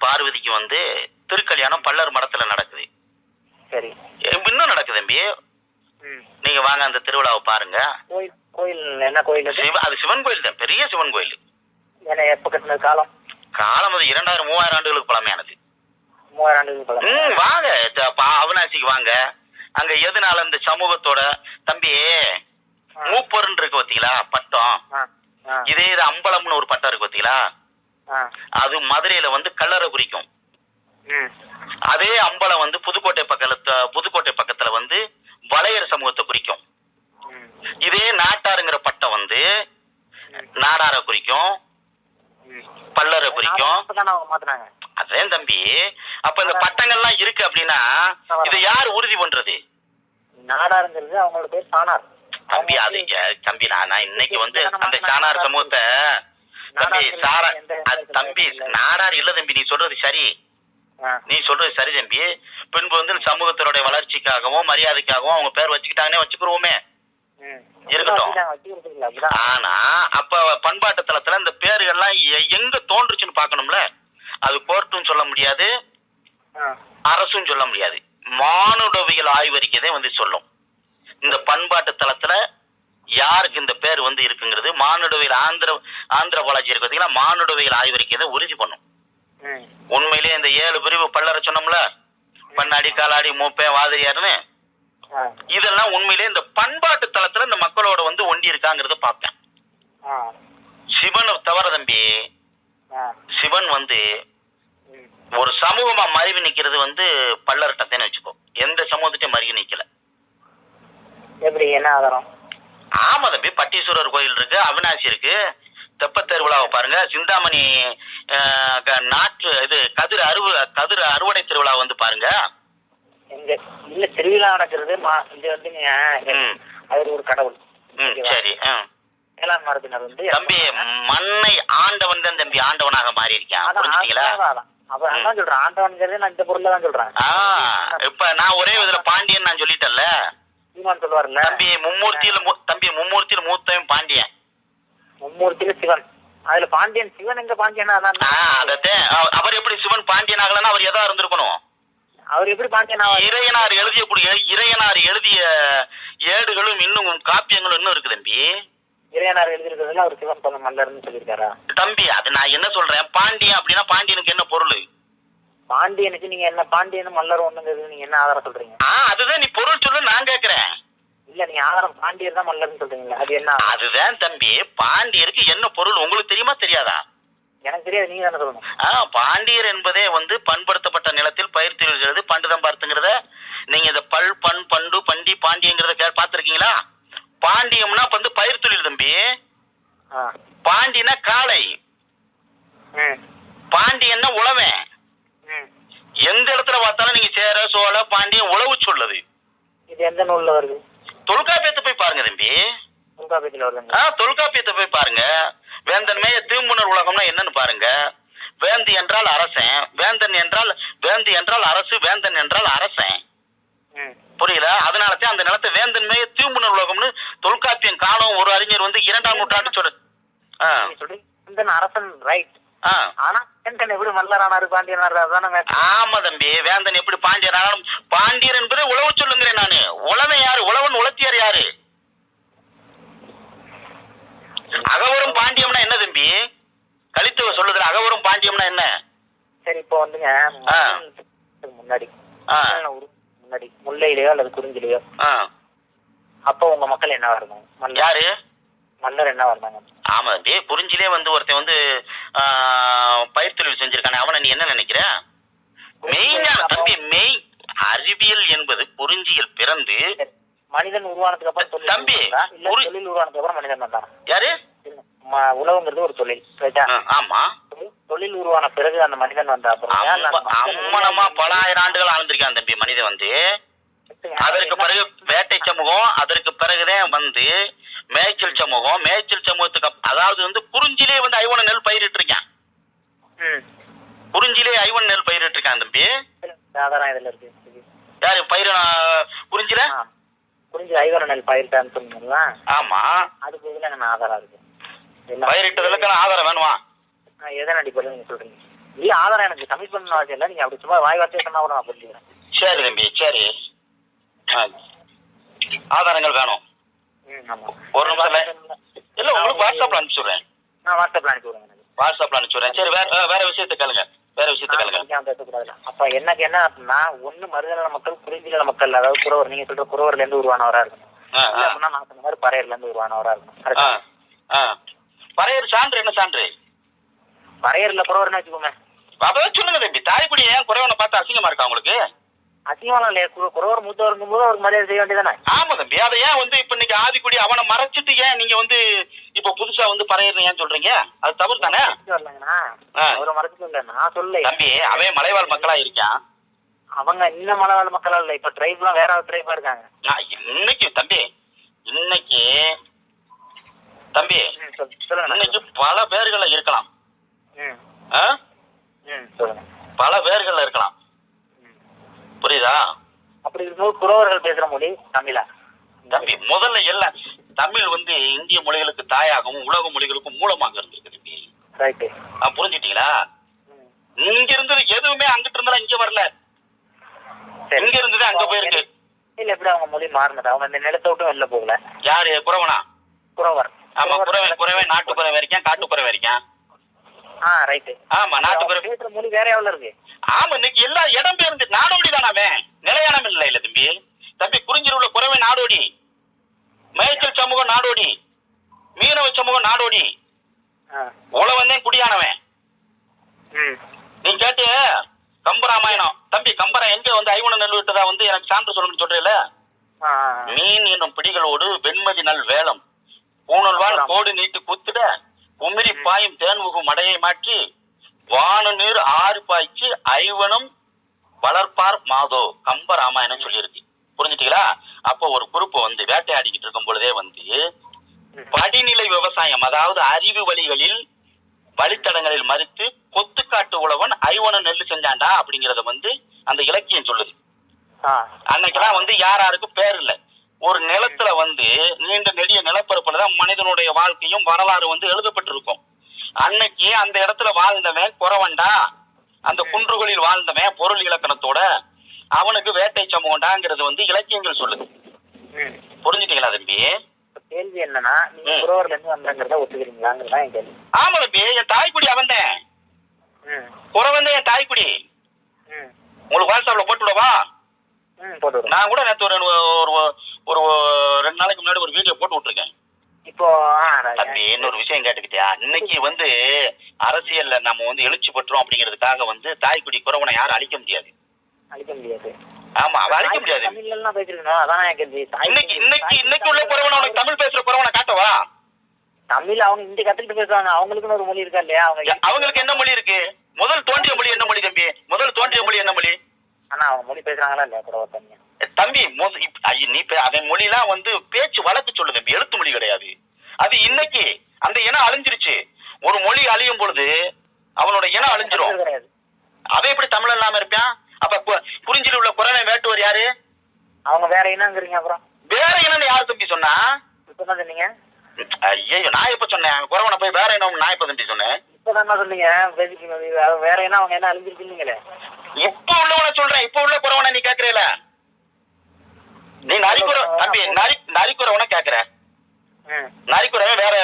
பார்வதிக்கும் வந்து திருக்கல்யாணம் பள்ளர் மடத்துல நடக்குது. சரி. இன்னும் நடக்குது தம்பி. நீங்க வாங்க அந்த திருவிழாவை பாருங்க. கோயில் என்ன கோயில்? அது சிவன் கோயில் தான், பெரிய சிவன் கோயில். எப்ப கட்டினது? காலம் அது 2000-3000 ஆண்டுகளுக்கு பழமையானது. 3000 ஆண்டுகளுக்கு பழமை. வாங்க அவினாசிக்கு வாங்க. அங்க எதனால இந்த சமூகத்தோட தம்பி மூப்பர்ன்னு இருக்கு பாத்தீங்களா பட்டம், இதே இது அம்பலம்னு ஒரு பட்டம் இருக்கு பாத்தீங்களா, அது மதுரையில வந்து கல்லறை குறிக்கும். அதே அம்பலம் வந்து புதுக்கோட்டை பக்கத்துல வந்து வளையர் சமூகத்தை குறிக்கும். இதே நாட்டாருங்கிற பட்டம் வந்து நாடார குறிக்கும். பல்லரை குறிக்கும். அவங்க மாத்துனாங்க. அதேன் தம்பி. அப்ப இந்த பட்டங்கள்லாம் இருக்கு அப்படின்னா இதை யார் உறுதி பண்றது? நாடாருங்கிறது அவங்களோட பேர் சாணார். தம்பி அது தம்பி நான் இன்னைக்கு வந்து அந்த சாணார் சமூகத்தை தம்பி தம்பி நாடார் இல்ல தம்பி, நீ சொல்றது சரி, நீ சொல்றது சரி தம்பி. பின்பு வந்து சமூகத்தினுடைய வளர்ச்சிக்காகவும் மரியாதைக்காகவும் அவங்க பேர் வச்சுக்கிட்டாங்கன்னே வச்சுக்கிறோமே, இருக்கட்டும். ஆனா அப்ப பண்பாட்டு தளத்துல இந்த பேர்கள்லாம் எங்க தோன்றுச்சுன்னு பாக்கணும்ல. அது கோர்ட்டும் சொல்ல முடியாது, அரசும் சொல்ல முடியாது. மானுடவியல் ஆய்வறிக்கைதே வந்து சொல்லும் இந்த பண்பாட்டு தளத்துல யாருக்கு இந்த பேர் வந்து இருக்குங்கிறது. மானுடவியல் ஆந்திர பாலாஜி இருக்கு பாத்தீங்கன்னா, மானுடவியல் ஆய்வறிக்கைதை உறுதி பண்ணும். உண்மையிலேயே இந்த 7 பிரிவு பல்லரை சொன்னோம்ல, பண்ணாடி காலாடி மூப்பேன் வாதிரியாருன்னு, இதெல்லாம் உண்மையிலேயே இந்த பண்பாட்டு தளத்துல இந்த மக்களோட வந்து ஒண்டி இருக்காங்கிறத பார்த்தேன். சிவனை தவிர தம்பி, சிவன் வந்து ஒரு சமூகமா மருவி நிக்கிறது வந்து பல்லர்கிட்டத்தேன்னு வச்சுக்கோ. எந்த சமூகத்தையும் மருவி நிக்கல. எப்படி, என்ன ஆதாரம்? ஆமா தம்பி, பட்டீஸ்வரர் கோயில் இருக்கு, அவினாசி இருக்கு, தெப்ப திருவிழாவை பாருங்க, சிந்தாமணி நாட்டு இது கதிர் அறுவடை திருவிழா வந்து பாருங்க. இல்ல திருவிழா நடக்கிறது இது வந்துங்க, அவர் ஒரு கடவுள். சரி. வேளாண் மரபினர் வந்து தம்பி மண்ணை ஆண்டவன் தான் தம்பி ஆண்டவனாக மாறி இருக்கான், புரிஞ்சுட்டீங்களா? அதான் சொல்றேன், ஆண்டவன்கிறது நான் இந்த பொருள்ல தான் சொல்றேன். இப்ப நான் ஒரே விதத்துல பாண்டியன் நான் சொல்லிட்டேன்ல, சொல்லுவாருல்ல தம்பி மும்மூர்த்தியில மூத்தவன் பாண்டியன், மும்மூர்த்தியில சிவன். அதுல பாண்டியன் சிவன் எங்க பாண்டியனா? அதத்தேன். அவர் எப்படி சிவன் பாண்டியன் ஆகலன்னா அவர் எதா இருந்திருக்கணும்? அவர் எப்படி பாண்டியனா? இறையனார் எழுதிய ஏடுகளும் இன்னும் காப்பியங்களும் இன்னும் இருக்கு தம்பி. இறையனார் எழுதிருக்கிறதுல அவர் சிவன் பதம் மல்லர்னு சொல்லியிருக்காரா தம்பி? அது நான் என்ன சொல்றேன், பாண்டியன் அப்படின்னா பாண்டியனுக்கு என்ன பொருள்? பாண்டியனுக்கு நீங்க என்ன பாண்டியனும் மல்லர் ஒண்ணுங்கிறது நீங்க என்ன ஆதாரம் சொல்றீங்க? அதுதான் நீ பொருள் சொல்லு, நான் கேக்குறேன். இல்ல நீங்க ஆதாரம் பாண்டியர் தான் மல்லர்னு சொல்றீங்களா? அது என்ன? அதுதான் தம்பி, பாண்டியருக்கு என்ன பொருள் உங்களுக்கு தெரியுமா தெரியாதா? எனக்கு தெரியாது, நீங்க தானே சொல்லணும். பாண்டியர் என்பதே வந்து பண்படுத்தப்பட்ட நிலத்தில் பயிர் தொழில்கிறது பண்டுதம் பார்த்துங்கிறத நீங்க இந்த பண்டு பண்டி பாண்டியங்கிறத பார்த்துருக்கீங்களா? பாண்டியம்னா வந்து பயிர் தொழில் தம்பி. பாண்டியனா காளை, பாண்டியன்னா உழவன். எந்த இடத்துல பார்த்தாலும் நீங்க சேர சோழ பாண்டியன் உழவு சொல்லுது. இது எந்த நூல்ல வருது? தொல்காப்பியத்தை போய் பாருங்க தம்பி. தொல்காப்பியத்துல வருது. தொல்காப்பியத்தை போய் பாருங்க. வேந்தன் மேய தீம்புணர் உலகம்னா என்னன்னு பாருங்க. வேந்தி என்றால் அரசன், வேந்தி என்றால் அரசு, வேந்தன் என்றால் அரசன். புரியுதா? அதனாலதான் அந்த நிலத்தை வேந்தன் மேய தீம்புணர் உலகம்னு தொல்காப்பியம் காலம் ஒரு அறிஞர் வந்து 2ஆம் நூற்றாண்டு சொல்ற அரசன் ரைட். ஆனா வேந்தன் எப்படி மல்லரானாரு பாண்டியனாரு? ஆமா தம்பி, வேந்தன் எப்படி பாண்டியனாலும் பாண்டியர் என்பதை உழவு சொல்லுங்கிறேன் நானு. உழவன் யாரு? உழவன் உலத்தியார் யாரு? அகவரும் பாண்டியம்னா என்ன தம்பி? கலித்துவ சொல்லுதுல அகவரும் பாண்டியம்னா என்ன? சரி, இப்போ வந்துங்க முன்னாடி முல்லையிலயோ அல்லது குறிஞ்சிலையோ அப்போ உங்க மக்கள் என்ன வரணும்? யாரு? மல்லர் என்ன வரணும்? ஆமா தம்பி, குறிஞ்சிலே வந்து ஒருத்தன் வந்து பயிர் தொழில் செஞ்சிருக்கானே, அவனை நீ என்ன நினைக்கிற? மெய்ஞான தம்பி, மெய் அறிவியல் என்பது குறிஞ்சியில் பிறந்து மனிதன் உருவானதுக்கு அப்புறம் தம்பி தொழில் உருவானதுக்கு அப்புறம் மனிதன் வந்தான். யாரு? உழவுங்கிறது ஒரு தொழில். ஆமா, தொழில் உருவான பிறகு அந்த மனிதன் வந்த அம்மனமா பல ஆயிரம் ஆண்டுகள் ஆழ்ந்திருக்கான் தம்பி மனிதன் வந்து. அதற்கு பிறகு வேட்டை சமூகம், அதற்கு பிறகுதான் வந்து மேய்ச்சல் சமூகம். மேய்ச்சல் சமூகத்துக்கு அதாவது வந்து குறிஞ்சிலே வந்து ஐவன நெல் பயிரிட்டு இருக்கான். குறிஞ்சிலே ஐவன் நெல் பயிரிட்டு இருக்கான் தம்பி. ஆதாரம் இதுல இருக்கு. யாரு பயிர்? குறிஞ்சில குறிஞ்சி ஐவன நெல் பயிரிட்டான்னு சொன்னீங்களா? ஆமா, அதுக்கு இதுல என்ன ஆதாரம் இருக்கு? பயிரிட்டதுக்கு ஆதாரம் வேணுமா? எதன் அடிப்படையில் நீங்க சொல்றீங்க? இல்ல ஆதாரம் எனக்கு கம்மி பண்ண அவசியம் இல்லை, நீங்க அப்படி சும்மா வாய் வார்த்தையை சொன்னா கூட நான் புரிஞ்சுக்கிறேன். சரி தம்பி, சரி, ஆதாரங்கள் வேணும். ஒரு நிமிஷம் இல்ல, உங்களுக்கு வாட்ஸ்அப்ல அனுப்பிச்சுடுறேன். நான் வாட்ஸ்அப்ல அனுப்பிச்சுடுறேன். சரி, வேற விஷயத்த கேளுங்க. அப்ப எனக்கு என்ன அப்படின்னா, ஒண்ணு மருதநல மக்கள் குறிஞ்சில மக்கள், அதாவது குறவர், நீங்க சொல்ற குறவர்ல இருந்து உருவானவரா இருக்கணும். அப்படின்னா நான் சொன்ன மாதிரி பறையர்ல இருந்து உருவானவரா இருக்கணும். பறையர் சான்று என்ன சான்று? பறையர்ல குறவர்னு வச்சுக்கோங்க. அதான் சொல்லுங்க தம்பி, தாய்க்குடி ஏன் குறைவனை பார்த்து அசிங்கமா இருக்கா உங்களுக்கு? அசிங்கமாலாம் இல்லையா? குறவர் மூத்தவர் இருக்கும்போது அவருக்கு மரியாதை செய்ய வேண்டியதானே? ஆமா தம்பி. அதை ஏன் வந்து இப்ப இன்னைக்கு ஆதிக்குடி அவனை மறைச்சிட்டு ஏன் நீங்க வந்து இப்ப புதுசா வந்து பறையறேன்னு ஏன் சொல்றீங்க? அது தவறு தானே? வரலங்கண்ணா, அவரை மறைச்சிட்டு இல்லை, நான் சொல்ல தம்பி. அவன் மலைவாழ் மக்களா இருக்கான். அவங்க இன்னும் மலைவாழ் மக்களா இல்ல, இப்ப ட்ரைப்லாம் வேற ட்ரைபா இருக்காங்க. இன்னைக்கு தம்பி, இன்னைக்கு தம்பி இன்னைக்கு பல பேர்கள்ல இருக்கலாம். பல பேர்கள்ல இருக்கலாம். புரியுதா? அப்படி இருக்கும்போது குறவர்கள் பேசுற மொழி தமிழா? தம்பி முதல்ல எல்லாம் தமிழ் வந்து இந்திய மொழிகளுக்கு தாயாகவும் உலக மொழிகளுக்கும் மூலமாக இருந்திருக்கு தம்பி. புரிஞ்சுட்டீங்களா? இங்க இருந்தது எதுவுமே அங்கிட்டு இருந்தாலும் இங்க வரல, இங்க இருந்தது அங்க போயிருக்கு. இல்ல எப்படி அவங்க மொழி மாறினது? அவங்க இந்த நிலத்தை விட்டு வெளில போகல. யாரு? குறவனா? குறவர். ஆமா, குறவன் நாட்டு குறவை வரைக்கும், காட்டு குறவை வரைக்கும். ரைட்டு. ஆமா, நாட்டு குறவை பேசுற மொழி வேற எவ்வளவு இருக்கு? ஆமா, இன்னைக்கு எல்லா இடம் பேருந்து நாடோடி தானே, நிலையானம் இல்ல இல்ல தம்பி. தம்பி குறிஞ்சியில் உள்ள குறவை நாடோடி, மேய்ச்சல் சமூகம் நாடோடி, மீனவ சமூகம் நாடோடி, உழவன் குடியானவன். நீ கேட்டு கம்பராமாயணம் தம்பி. கம்பரம் எங்க வந்து ஐவன நெல் விட்டதா வந்து எனக்கு சான்று சொல்லணும்னு சொல்றேல. மீன் என்னும் பிடிகளோடு வெண்மதி நல் வேலம் பூணல்வாள் கோடு நீட்டு குத்துட உமிரி பாயும் தேன்முகு மடையை மாற்றி வானு நீர் ஆறு பாய்ச்சி ஐவனும் வளர்ப்பார் மாதோ. கம்பராமாயணம் சொல்லியிருக்கு. புரிஞ்சுட்டீங்களா? அப்போ ஒரு குரூப்பை வந்து வேட்டையாடிக்கிட்டு இருக்கும் பொழுதே வந்து படிநிலை விவசாயம், அதாவது அறிவு வழிகளில் வழித்தடங்களில் மறித்து கொத்துக்காட்டு உழவன் ஐவன நெல்லு செஞ்சாண்டா அப்படிங்கறத வந்து அந்த இலக்கியம் சொல்லுது. அன்னைக்கெல்லாம் வந்து யாராருக்கும் பேர் இல்ல. ஒரு நிலத்துல வந்து நீண்ட நெடிய நிலப்பரப்புலதான் மனிதனுடைய வாழ்க்கையும் வரலாறு வந்து எழுதப்பட்டிருக்கும். அன்னைக்கு அந்த இடத்துல வாழ்ந்தவன் குறவன்டா, அந்த குன்றுகளில் வாழ்ந்தவன் பொருள் இலக்கணத்தோட, அவனுக்கு வேட்டை சமூகம்டாங்கிறது வந்து இலக்கியங்கள் சொல்லுது. புரிஞ்சுட்டீங்களா தம்பி? கேள்வி என்னன்னா, நீங்க குறவர்ல இருந்து வந்தங்கிறத ஒத்துக்கிறீங்களாங்கிறதா என் கேள்வி. ஆமா தம்பி, என் தாய்க்குடி அவன்தான். குறவன் என் தாய்க்குடி. உங்களுக்கு வாட்ஸ்அப்ல போட்டு விடவா? நான் கூட நேற்று ஒரு 2 நாளைக்கு முன்னாடி ஒரு வீடியோ போட்டு விட்டுருக்கேன். இப்போ தம்பி இன்னொரு விஷயம் கேட்டுக்கிட்டியா? இன்னைக்கு வந்து அரசியல்ல நம்ம வந்து எழுச்சி பெற்றோம் அப்படிங்கிறதுக்காக வந்து தாய்க்குடி குறவனை யாரும் அழிக்க முடியாது. ஆமா, அவ அழிக்க முடியாது. இன்னைக்கு உள்ள குறவனை உனக்கு தமிழ் பேசுற குறவனை காட்டவா? தமிழ் அவங்க இந்தி கத்துக்கிட்டு பேசுவாங்க, அவங்களுக்குன்னு ஒரு மொழி இருக்கா இல்லையா? அவங்களுக்கு என்ன மொழி இருக்கு? முதல் தோன்றிய மொழி என்ன மொழி தம்பி? முதல் தோன்றிய மொழி என்ன மொழி? ஆனா அவங்க மொழி பேசுறாங்களா இல்லையா குறவர் தம்பி? நீ அவன் மொழிலாம் வந்து பேச்சு வழக்கு சொல்லு தம்பி, எழுத்து மொழி கிடையாது. அது இன்னைக்கு அந்த இனம் அழிஞ்சிருச்சு. ஒரு மொழி அழியும் பொழுது அவனோட இனம் அழிஞ்சிரும். அவன் எப்படி தமிழ் இல்லாம இருப்பான்? அப்ப குறிஞ்சியில் உள்ள குறவை வேட்டுவர் யாரு? அவங்க வேற இனங்கிறீங்க. அப்புறம் வேற இனம் யாரு தம்பி சொன்னா? இப்பதான் சொன்னீங்க. ஐயோ, நான் எப்ப சொன்னேன் குறவனை போய் வேற இனம்? நான் எப்ப தம்பி சொன்னேன்? இப்பதான் சொன்னீங்க வேற இனம், அவங்க என்ன அழிஞ்சிருக்கீங்களே. இப்ப உள்ளவனை சொல்றேன். இப்ப உள்ள குறவனை நீ கேக்குறீல? நீ நரிக்குற தம்பி, நரிக்குறவனை கேக்குற. நரிக்குறவன் வேற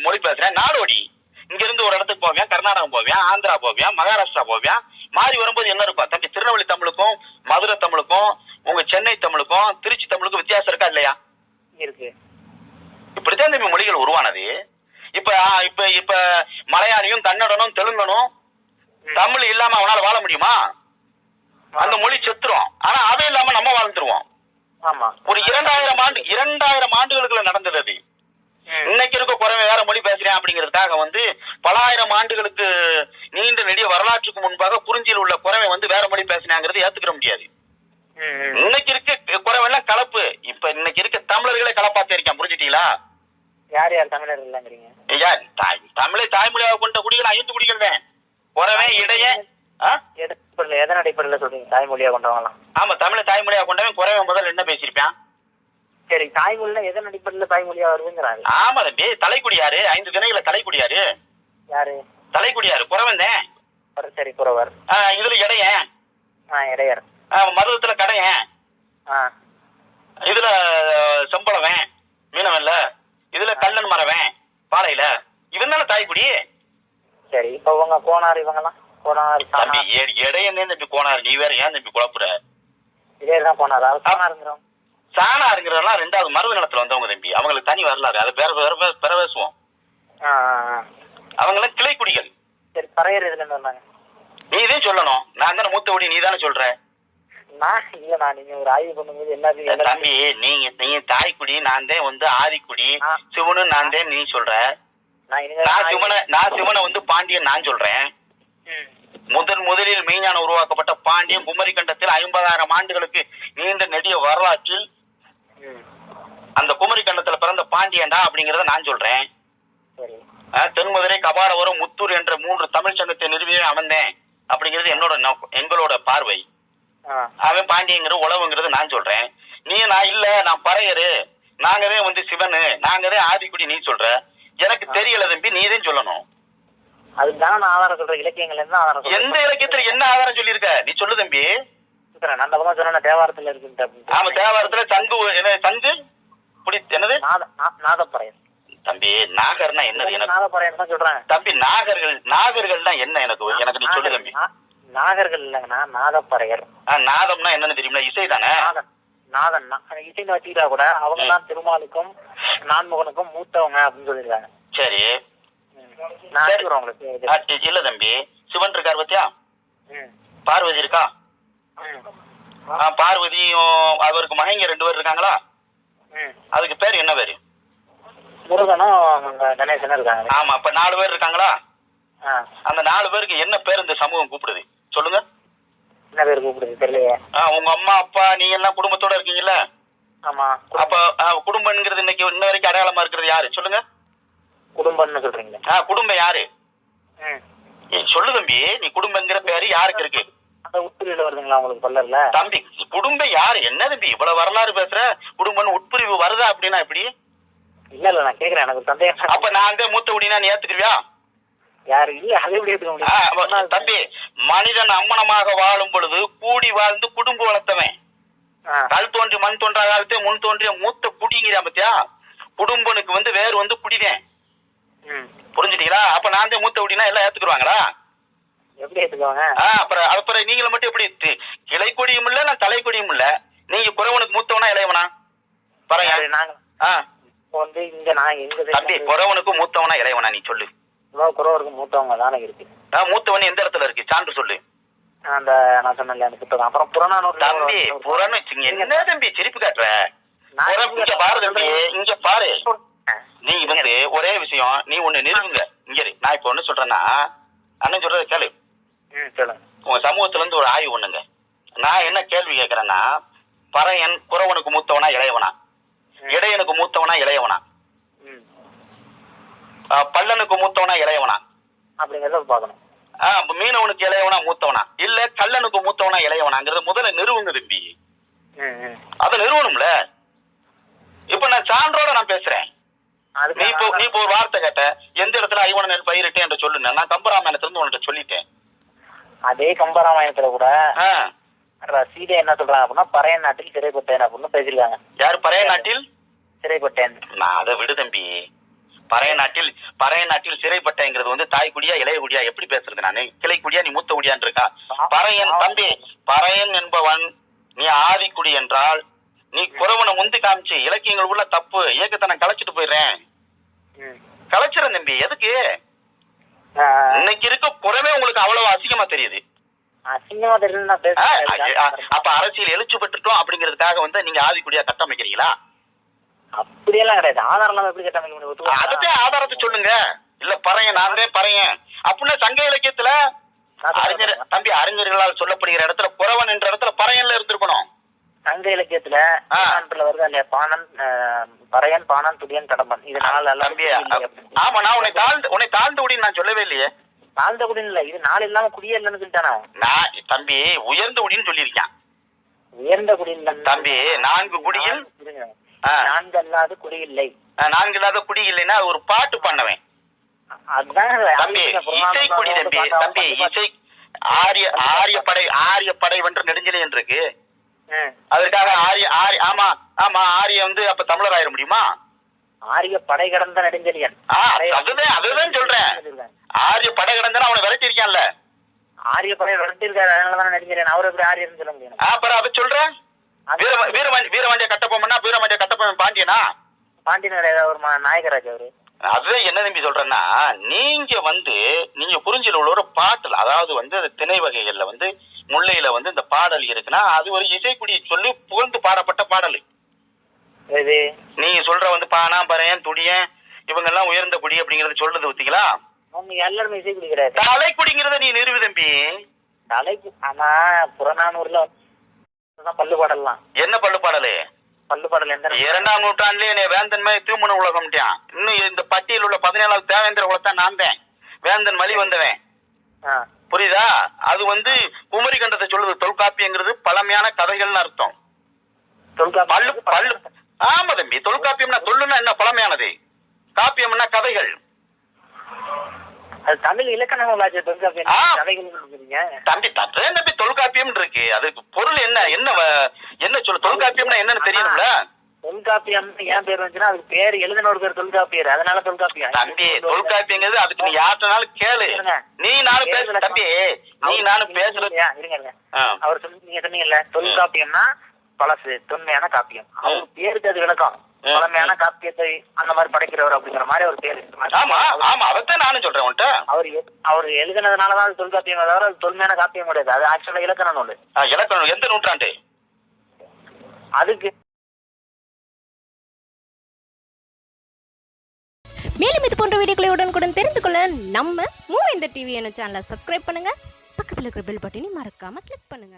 மொழி பேசுறேன். நாடோடி இங்க இருந்து ஒரு இடத்துக்கு போவேன், கர்நாடகம் போவேன், ஆந்திரா போவேன், மகாராஷ்டிரா போவேன். மாறி வரும்போது என்ன இருப்பா தம்பி? திருநெல்வேலி தமிழுக்கும் மதுரை தமிழுக்கும் உங்க சென்னை தமிழுக்கும் திருச்சி தமிழுக்கும் வித்தியாசம் இருக்கா இல்லையா? இருக்கு. இப்படித்தான் தம்பி மொழிகள் உருவானது. இப்ப இப்ப இப்ப மலையாளியும் கன்னடனும் தெலுங்கனும் தமிழ் இல்லாம அவனால வாழ முடியுமா? அந்த மொழி செத்துரும். ஆனா அவே இல்லாம நம்ம வாழ்ந்துருவோம். ஒரு 2000 ஆண்டுகளுக்குள்ள நடந்தது அது. இன்னைக்கு இருக்க குறவை வேற மொழி பேசுறேன் அப்படிங்கிறதுக்காக வந்து பல ஆயிரம் ஆண்டுகளுக்கு நீண்ட நெடிய வரலாற்றுக்கு முன்பாக குறிஞ்சியில் உள்ள குறவை வந்து வேற மொழி பேசினாங்கிறது ஏத்துக்கிற முடியாது. இன்னைக்கு இருக்க குறவை எல்லாம் கலப்பு. இப்ப இன்னைக்கு இருக்க தமிழர்களே கலப்பாத்த இருக்கான். புரிஞ்சுட்டீங்களா? யார் யார் தமிழர் இல்லங்கிறீங்க? தமிழை தாய்மொழியாக கொண்ட குடிகள் 5 குடிகள் தான். குறவை இடைய எதன் அடிப்படையில சொல்றீங்க தாய்மொழியா கொண்டவங்களாம்? ஆமா, தமிழை தாய்மொழியா கொண்டவன் குறவை முதல்ல என்ன பேசியிருப்பான்? சரி, தாய்மொழியில எதன் அடிப்படையில தாய்மொழியா வருதுங்கிறாரு. ஆமா தம்பி, தலைக்குடியாரு 5 திணைகளை தலைக்குடியாரு. யாரு தலைக்குடியாரு? குறவன் தான். சரி, குறவர். இதுல இடையன், இடையர். மருதத்துல கடையன், இதுல செம்பளவன் மீனவன்ல, இதுல கல்லன் மரவன் பாலையில. இவன் தானே தாய்க்குடி. சரி, இப்ப உங்க கோனார் இவங்கலாம் கோனார் தம்பி இடையன் தம்பி கோனார். நீ வேற ஏன் தம்பி குழப்புற? இதேதான் கோனாரா? கோனாருங்கிறோம். சாணாருங்கிறதெல்லாம் 2வது மருது நிலத்துல வந்தவங்க தம்பி. அவங்களுக்கு தனி வரலாறு, அது வேற பேசுவோம். அவங்களாம் கிளைக்குடிகள். சரி, பறையர் இதுல இருந்து வந்தாங்க. நீ இதே சொல்லணும். நான் தானே மூத்தவடி, நீ தானே சொல்ற. நீங்க ஒரு ஆய்வு பண்ணும்போது எல்லாத்தையும் தம்பி நீங்க தாய்க்குடி, நான் தான் வந்து ஆதிக்குடி, சிவனு நான் தான் நீ சொல்ற. நான் சிவனை வந்து பாண்டியன் நான் சொல்றேன். முதலில் மெய்ஞான உருவாக்கப்பட்ட பாண்டியன் குமரி கண்டத்தில் 50,000 ஆண்டுகளுக்கு நீண்ட நெடிய வரலாற்றில் அந்த குமரி கண்டத்துல பிறந்த பாண்டியன்டா அப்படிங்கறத நான் சொல்றேன். தென்மதுரை, கபாலபுரம், முத்தூர் என்ற 3 தமிழ் சங்கத்தை நிறுவியே அவன்தேன் அப்படிங்கிறது எங்களோட பார்வை. அவன் பாண்டியங்கிற உழவுங்கிறது நான் சொல்றேன். நான் இல்ல, நான் பறையரு, நாங்கதே வந்து சிவனு, நாங்கதே ஆதிக்குடி நீ சொல்ற. எனக்கு தெரியல தம்பி, நீதான் சொல்லணும். அதுதான் நான் ஆதாரம் சொல்றேன். இலக்கியங்கள் என்ன ஆதாரம்? எந்த இலக்கியத்துல என்ன ஆதாரம் சொல்லியிருக்க நீ சொல்லு தம்பி. நல்ல பக்கம் சொன்ன தேவாரத்துல இருக்கு. ஆமா, தேவாரத்துல சங்கு என்னது நாதப்பறையன். தம்பி நாகர்னா என்னது? எனக்கு நாதப்பறையன் தான் சொல்றேன் தம்பி. நாகர்கள்னா என்ன? எனக்கு நீ சொல்லு தம்பி. நாகர்கள் இல்லைங்கண்ணா, நாதப்பறையர். நாதம்னா என்னன்னு தெரியுமா? இசை தானே. நாதன் இசைன்னு வச்சுக்கிட்டா கூட அவங்க தான் திருமாலுக்கும் நான்முகனுக்கும் மூத்தவங்க அப்படின்னு சொல்லிருக்காங்க. சரி, உங்களுக்கு இல்ல தம்பி, சிவன் இருக்காரு பத்தியா, பார்வதி இருக்கா. பார்வதியும் அவருக்கு மகங்க 2 பேர் இருக்காங்களா? அதுக்கு பேர் என்ன பேரு? முருகனும் கணேசனும் இருக்காங்க. ஆமா, அப்ப 4 பேர் இருக்காங்களா? அந்த 4 பேருக்கு என்ன பேர் இந்த சமூகம் கூப்பிடுது சொல்லுங்க? என்ன பேர் கூப்பிடுது தெரியலையே. உங்க அம்மா அப்பா நீங்க எல்லாம் குடும்பத்தோட இருக்கீங்கல்ல? ஆமா. அப்ப குடும்பம்ங்கிறது இன்னைக்கு இன்ன வரைக்கும் அடையாளமா இருக்கிறது யாரு சொல்லுங்க? குடும்பம்னு சொல்றீங்களா? குடும்பம் யாரு சொல்லு தம்பி. நீ குடும்பங்கிற பேரு யாருக்கு இருக்கு? அந்த உட்பிரிவுல வருதுங்களா உங்களுக்கு சொல்லல தம்பி? குடும்பம் யாரு? என்ன தம்பி இவ்வளவு வரலாறு பேசுற? குடும்பம் உட்பிரிவு வருதா அப்படின்னா எப்படி? இல்ல நான் கேக்குறேன், எனக்கு சந்தேகம். அப்ப நான் அந்த மூத்த குடினா நீ ஏத்துக்கிறியா? யாரு இல்ல, அதை எப்படி ஏத்துக்க முடியும் தம்பி? மனிதன் அம்மனமாக வாழும் பொழுது கூடி வாழ்ந்து குடும்பம் வளர்த்தவன். கல் தோன்றி மண் தோன்றா காலத்தே முன் தோன்றிய மூத்த குடிங்கிற பத்தியா? குடும்பனுக்கு வந்து வேறு வந்து குடிவேன். புரிஞ்சுட்டீங்களா? அப்ப நான் தான் மூத்த குடினா எல்லாம் ஏத்துக்குவாங்களா? எப்படி ஏத்துக்குவாங்க? அப்புறம் நீங்கள மட்டும் எப்படி? கிளை கொடியும் இல்ல, நான் தலை கொடியும் இல்ல. நீங்க குறவனுக்கு மூத்தவனா இளையவனா? பாருங்க. தம்பி, குறவனுக்கு மூத்தவனா இளையவனா நீ சொல்லு. குறவருக்கு மூத்தவங்க தானே இருக்கு. மூத்தவன் எந்த இடத்துல இருக்கு? சான்று சொல்லு. அந்த நான் சொன்னேன்ல அந்த புத்தகம். அப்புறம் புறநானூறு. தம்பி புறணு என்ன தம்பி சிரிப்பு காட்டுற? இங்க பாரு தம்பி, இங்க பாரு. நீ வந்து ஒரே விஷயம், நீ ஒண்ணு நிறுவுங்க. இங்க நான் இப்ப ஒண்ணு சொல்றேன்னா, அண்ணன் சொல்றத கேளு. உங்க சமூகத்துல இருந்து ஒரு ஆய்வு ஒண்ணுங்க. நான் என்ன கேள்வி கேட்கறேன்னா, பறையன் குறவனுக்கு மூத்தவனா இளையவனா? இடையனுக்கு மூத்தவனா இளையவனா? பல்லனுக்கு மூத்தவனா இளையவனா? அப்படிங்கறத பாக்கணும். மீனவனுக்கு இளையவனா மூத்தவனா? இல்ல கல்லனுக்கு மூத்தவனா இளையவனாங்கிறத முதல்ல நிறுவுங்க தம்பி. அத நிறுவனம்ல. இப்ப நான் சான்றோட நான் பேசுறேன். நீ இப்போ ஒரு வார்த்தை கேட்ட, எந்த இடத்துல ஐவன நெல் பயிரிட்டேன் என்று சொல்லுங்க. நான் கம்பராமாயணத்துல இருந்து உன்கிட்ட சொல்லிட்டேன். அதே கம்பராமாயணத்துல கூட சீதை என்ன சொல்றாங்க அப்படின்னா, பறையன் நாட்டில் சிறைப்பட்டேன் அப்படின்னு பேசிருக்காங்க. யாரு பறைய நாட்டில் சிறைப்பட்டேன்? நான் அதை விடு தம்பி. பறைய நாட்டில் சிறைப்பட்டேங்கிறது வந்து தாய் குடியா இளைய குடியா எப்படி பேசுறது? நானு கிளை குடியா நீ மூத்த குடியான் இருக்கா? பறையன் தம்பி, பறையன் என்பவன் நீ ஆதிக்குடி என்றால் நீ குறவனை முந்தி காமிச்சு இலக்கியங்கள் உள்ள தப்பு இயக்கத்தை நான் கலைச்சிட்டு போயிடுறேன். கலைச்சிடறேன் தம்பி. எதுக்கு? இன்னைக்கு இருக்க குறவே உங்களுக்கு அவ்வளவு அசிங்கமா தெரியுது. அப்ப அரசியல் எழுச்சி பெற்றுட்டோம் அப்படிங்கிறதுக்காக வந்து நீங்க ஆதிக்குடியா கட்டமைக்கிறீங்களா? அப்படியெல்லாம் கிடையாது. ஆதாரம் எப்படி கட்டமைக்க முடியும்? அதுக்கே ஆதாரத்தை சொல்லுங்க. இல்ல பறையன் நானே பறையன் அப்படின்னா சங்க இலக்கியத்துல அறிஞர்களால் சொல்லப்படுகிற இடத்துல குறவன் என்ற இடத்துல பறையன்ல இருந்திருக்கணும். சங்க இலக்கியத்துல வருதா இல்லையா? பாணன், பறையன், பாணன், துடியன், கடம்பன். இது 4 தம்பி. ஆமா, நான் உன்னை தாழ்ந்த குடின்னு நான் சொல்லவே இல்லையே. தாழ்ந்த குடின்னு இல்ல, இது 4 இல்லாம குடியே இல்லைன்னு சொல்லிட்டானா? நான் தம்பி உயர்ந்த குடின்னு சொல்லியிருக்கேன். உயர்ந்த குடின்னு தம்பி 4 குடியில் 4 அல்லாத குடி இல்லை. 4 இல்லாத குடி இல்லைன்னா ஒரு பாட்டு பண்ணவேன். அதுதான் தம்பி இசை குடி தம்பி. தம்பி இசை ஆரிய படை வென்று நெடுஞ்செழியன் இருக்கு. அதற்காக ஆமா ஆரிய வந்து அப்ப தமிழர் ஆயிட முடியுமா? ஆரிய படை கடந்த நெடுஞ்செழியன். அதுதான் சொல்றேன். ஆரிய படை கடந்தா அவனை விரட்டி இருக்கான்ல. ஆரிய படை விரட்டி இருக்காரு, அதனாலதான் நெடுஞ்செழியன். அவரு எப்படி ஆரியன்னு சொல்ல முடியும்? அப்புறம் அதை சொல்றேன். வீரவஞ்ச கட்டப்பொம்மன்னா வீரவஞ்ச கட்டப்பொம்மன் பாண்டியனா? பாண்டியன் கிடையாது, ஒரு நாயகராஜ் அவரு. அதுதான் என்ன தம்பி சொல்றேன்னா, நீங்க புரிஞ்சில உள்ள ஒரு பாட்டுல, அதாவது வந்து திணை வகைகள்ல வந்து முல்லையில வந்து இந்த பாடல் இருக்குன்னா அது ஒரு இசைக்குடியை சொல்லி புகழ்ந்து பாடப்பட்ட பாடல். நீங்க சொல்ற வந்து பானா பறையன் துடியன் இவங்க எல்லாம் உயர்ந்த குடி அப்படிங்கறத சொல்றது ஊத்திங்களா? எல்லாருமே இசைக்குடி கிடையாது. தலைக்குடிங்கிறத நீ நிறுவி தம்பி. தலைக்கு ஆனா புறநானூறுல பல்லு பாடலாம். என்ன பல்லு பாடலு? பல்லு பாடல் எந்த 2ஆம் நூற்றாண்டுலயே வேந்தன் மாதிரி திருமண உலகம். இன்னும் இந்த பட்டியல் உள்ள 17வது தேவேந்திர குலத்தான் நான் தான் வேந்தன் மலி வந்தவன். புரியுதா? அது வந்து குமரி கண்டத்தை சொல்லுது. தொல்காப்பியங்கிறது பழமையான கதைகள்னு அர்த்தம். பல்லு பல்லு ஆமா தம்பி. தொல்காப்பியம்னா தொல்லுன்னா என்ன? பழமையானது. காப்பியம்னா கதைகள். அது தமிழ் இலக்கணம் தம்பி தம்பி தொல்காப்பியம் இருக்கு. அதுக்கு பொருள் என்ன என்ன என்ன சொல்லு? தொல்காப்பியம்னா என்னன்னு தெரியணும்ல. தொல்காப்பியம் ஏன் பேர் வந்துச்சுன்னா அதுக்கு பேர் எழுதின ஒரு பேர் தொல்காப்பியர். அதனால தொல்காப்பியம். தம்பி தொல்காப்பியங்கிறது அதுக்கு நீ யார்கிட்டனாலும் கேளு. நீ நானும் பேச தம்பி. நீ நானும் பேசுறது இருங்க. அவர் நீங்க சொன்னீங்கல்ல தொல்காப்பியம்னா பழசு தொன்மையான காப்பியம். அவர் பேருக்கு அது விளக்கம். பழமையான காப்பியத்தை அந்த மாதிரி படைக்கிறவர் அப்படிங்கிற மாதிரி ஒரு பேரு. ஆமா ஆமா அதைத்தான் நானும் சொல்றேன் உன்ட்ட. அவர் எழுதினதுனாலதான் அது தொல்காப்பியம். தவிர அது தொன்மையான காப்பியம் கிடையாது. அது ஆக்சுவலா இலக்கண நூல். இலக்கணம் எந்த நூற்றாண்டு? அதுக்கு மேலும் இது போன்ற வீடியோக்களை உடனுக்குடன் தெரிந்து கொள்ள நம்ம மூவேந்தர் டிவி சேனலை சப்ஸ்கிரைப் பண்ணுங்க. பக்கத்தில் இருக்கிற பெல் பட்டனை மறக்காம கிளிக் பண்ணுங்க.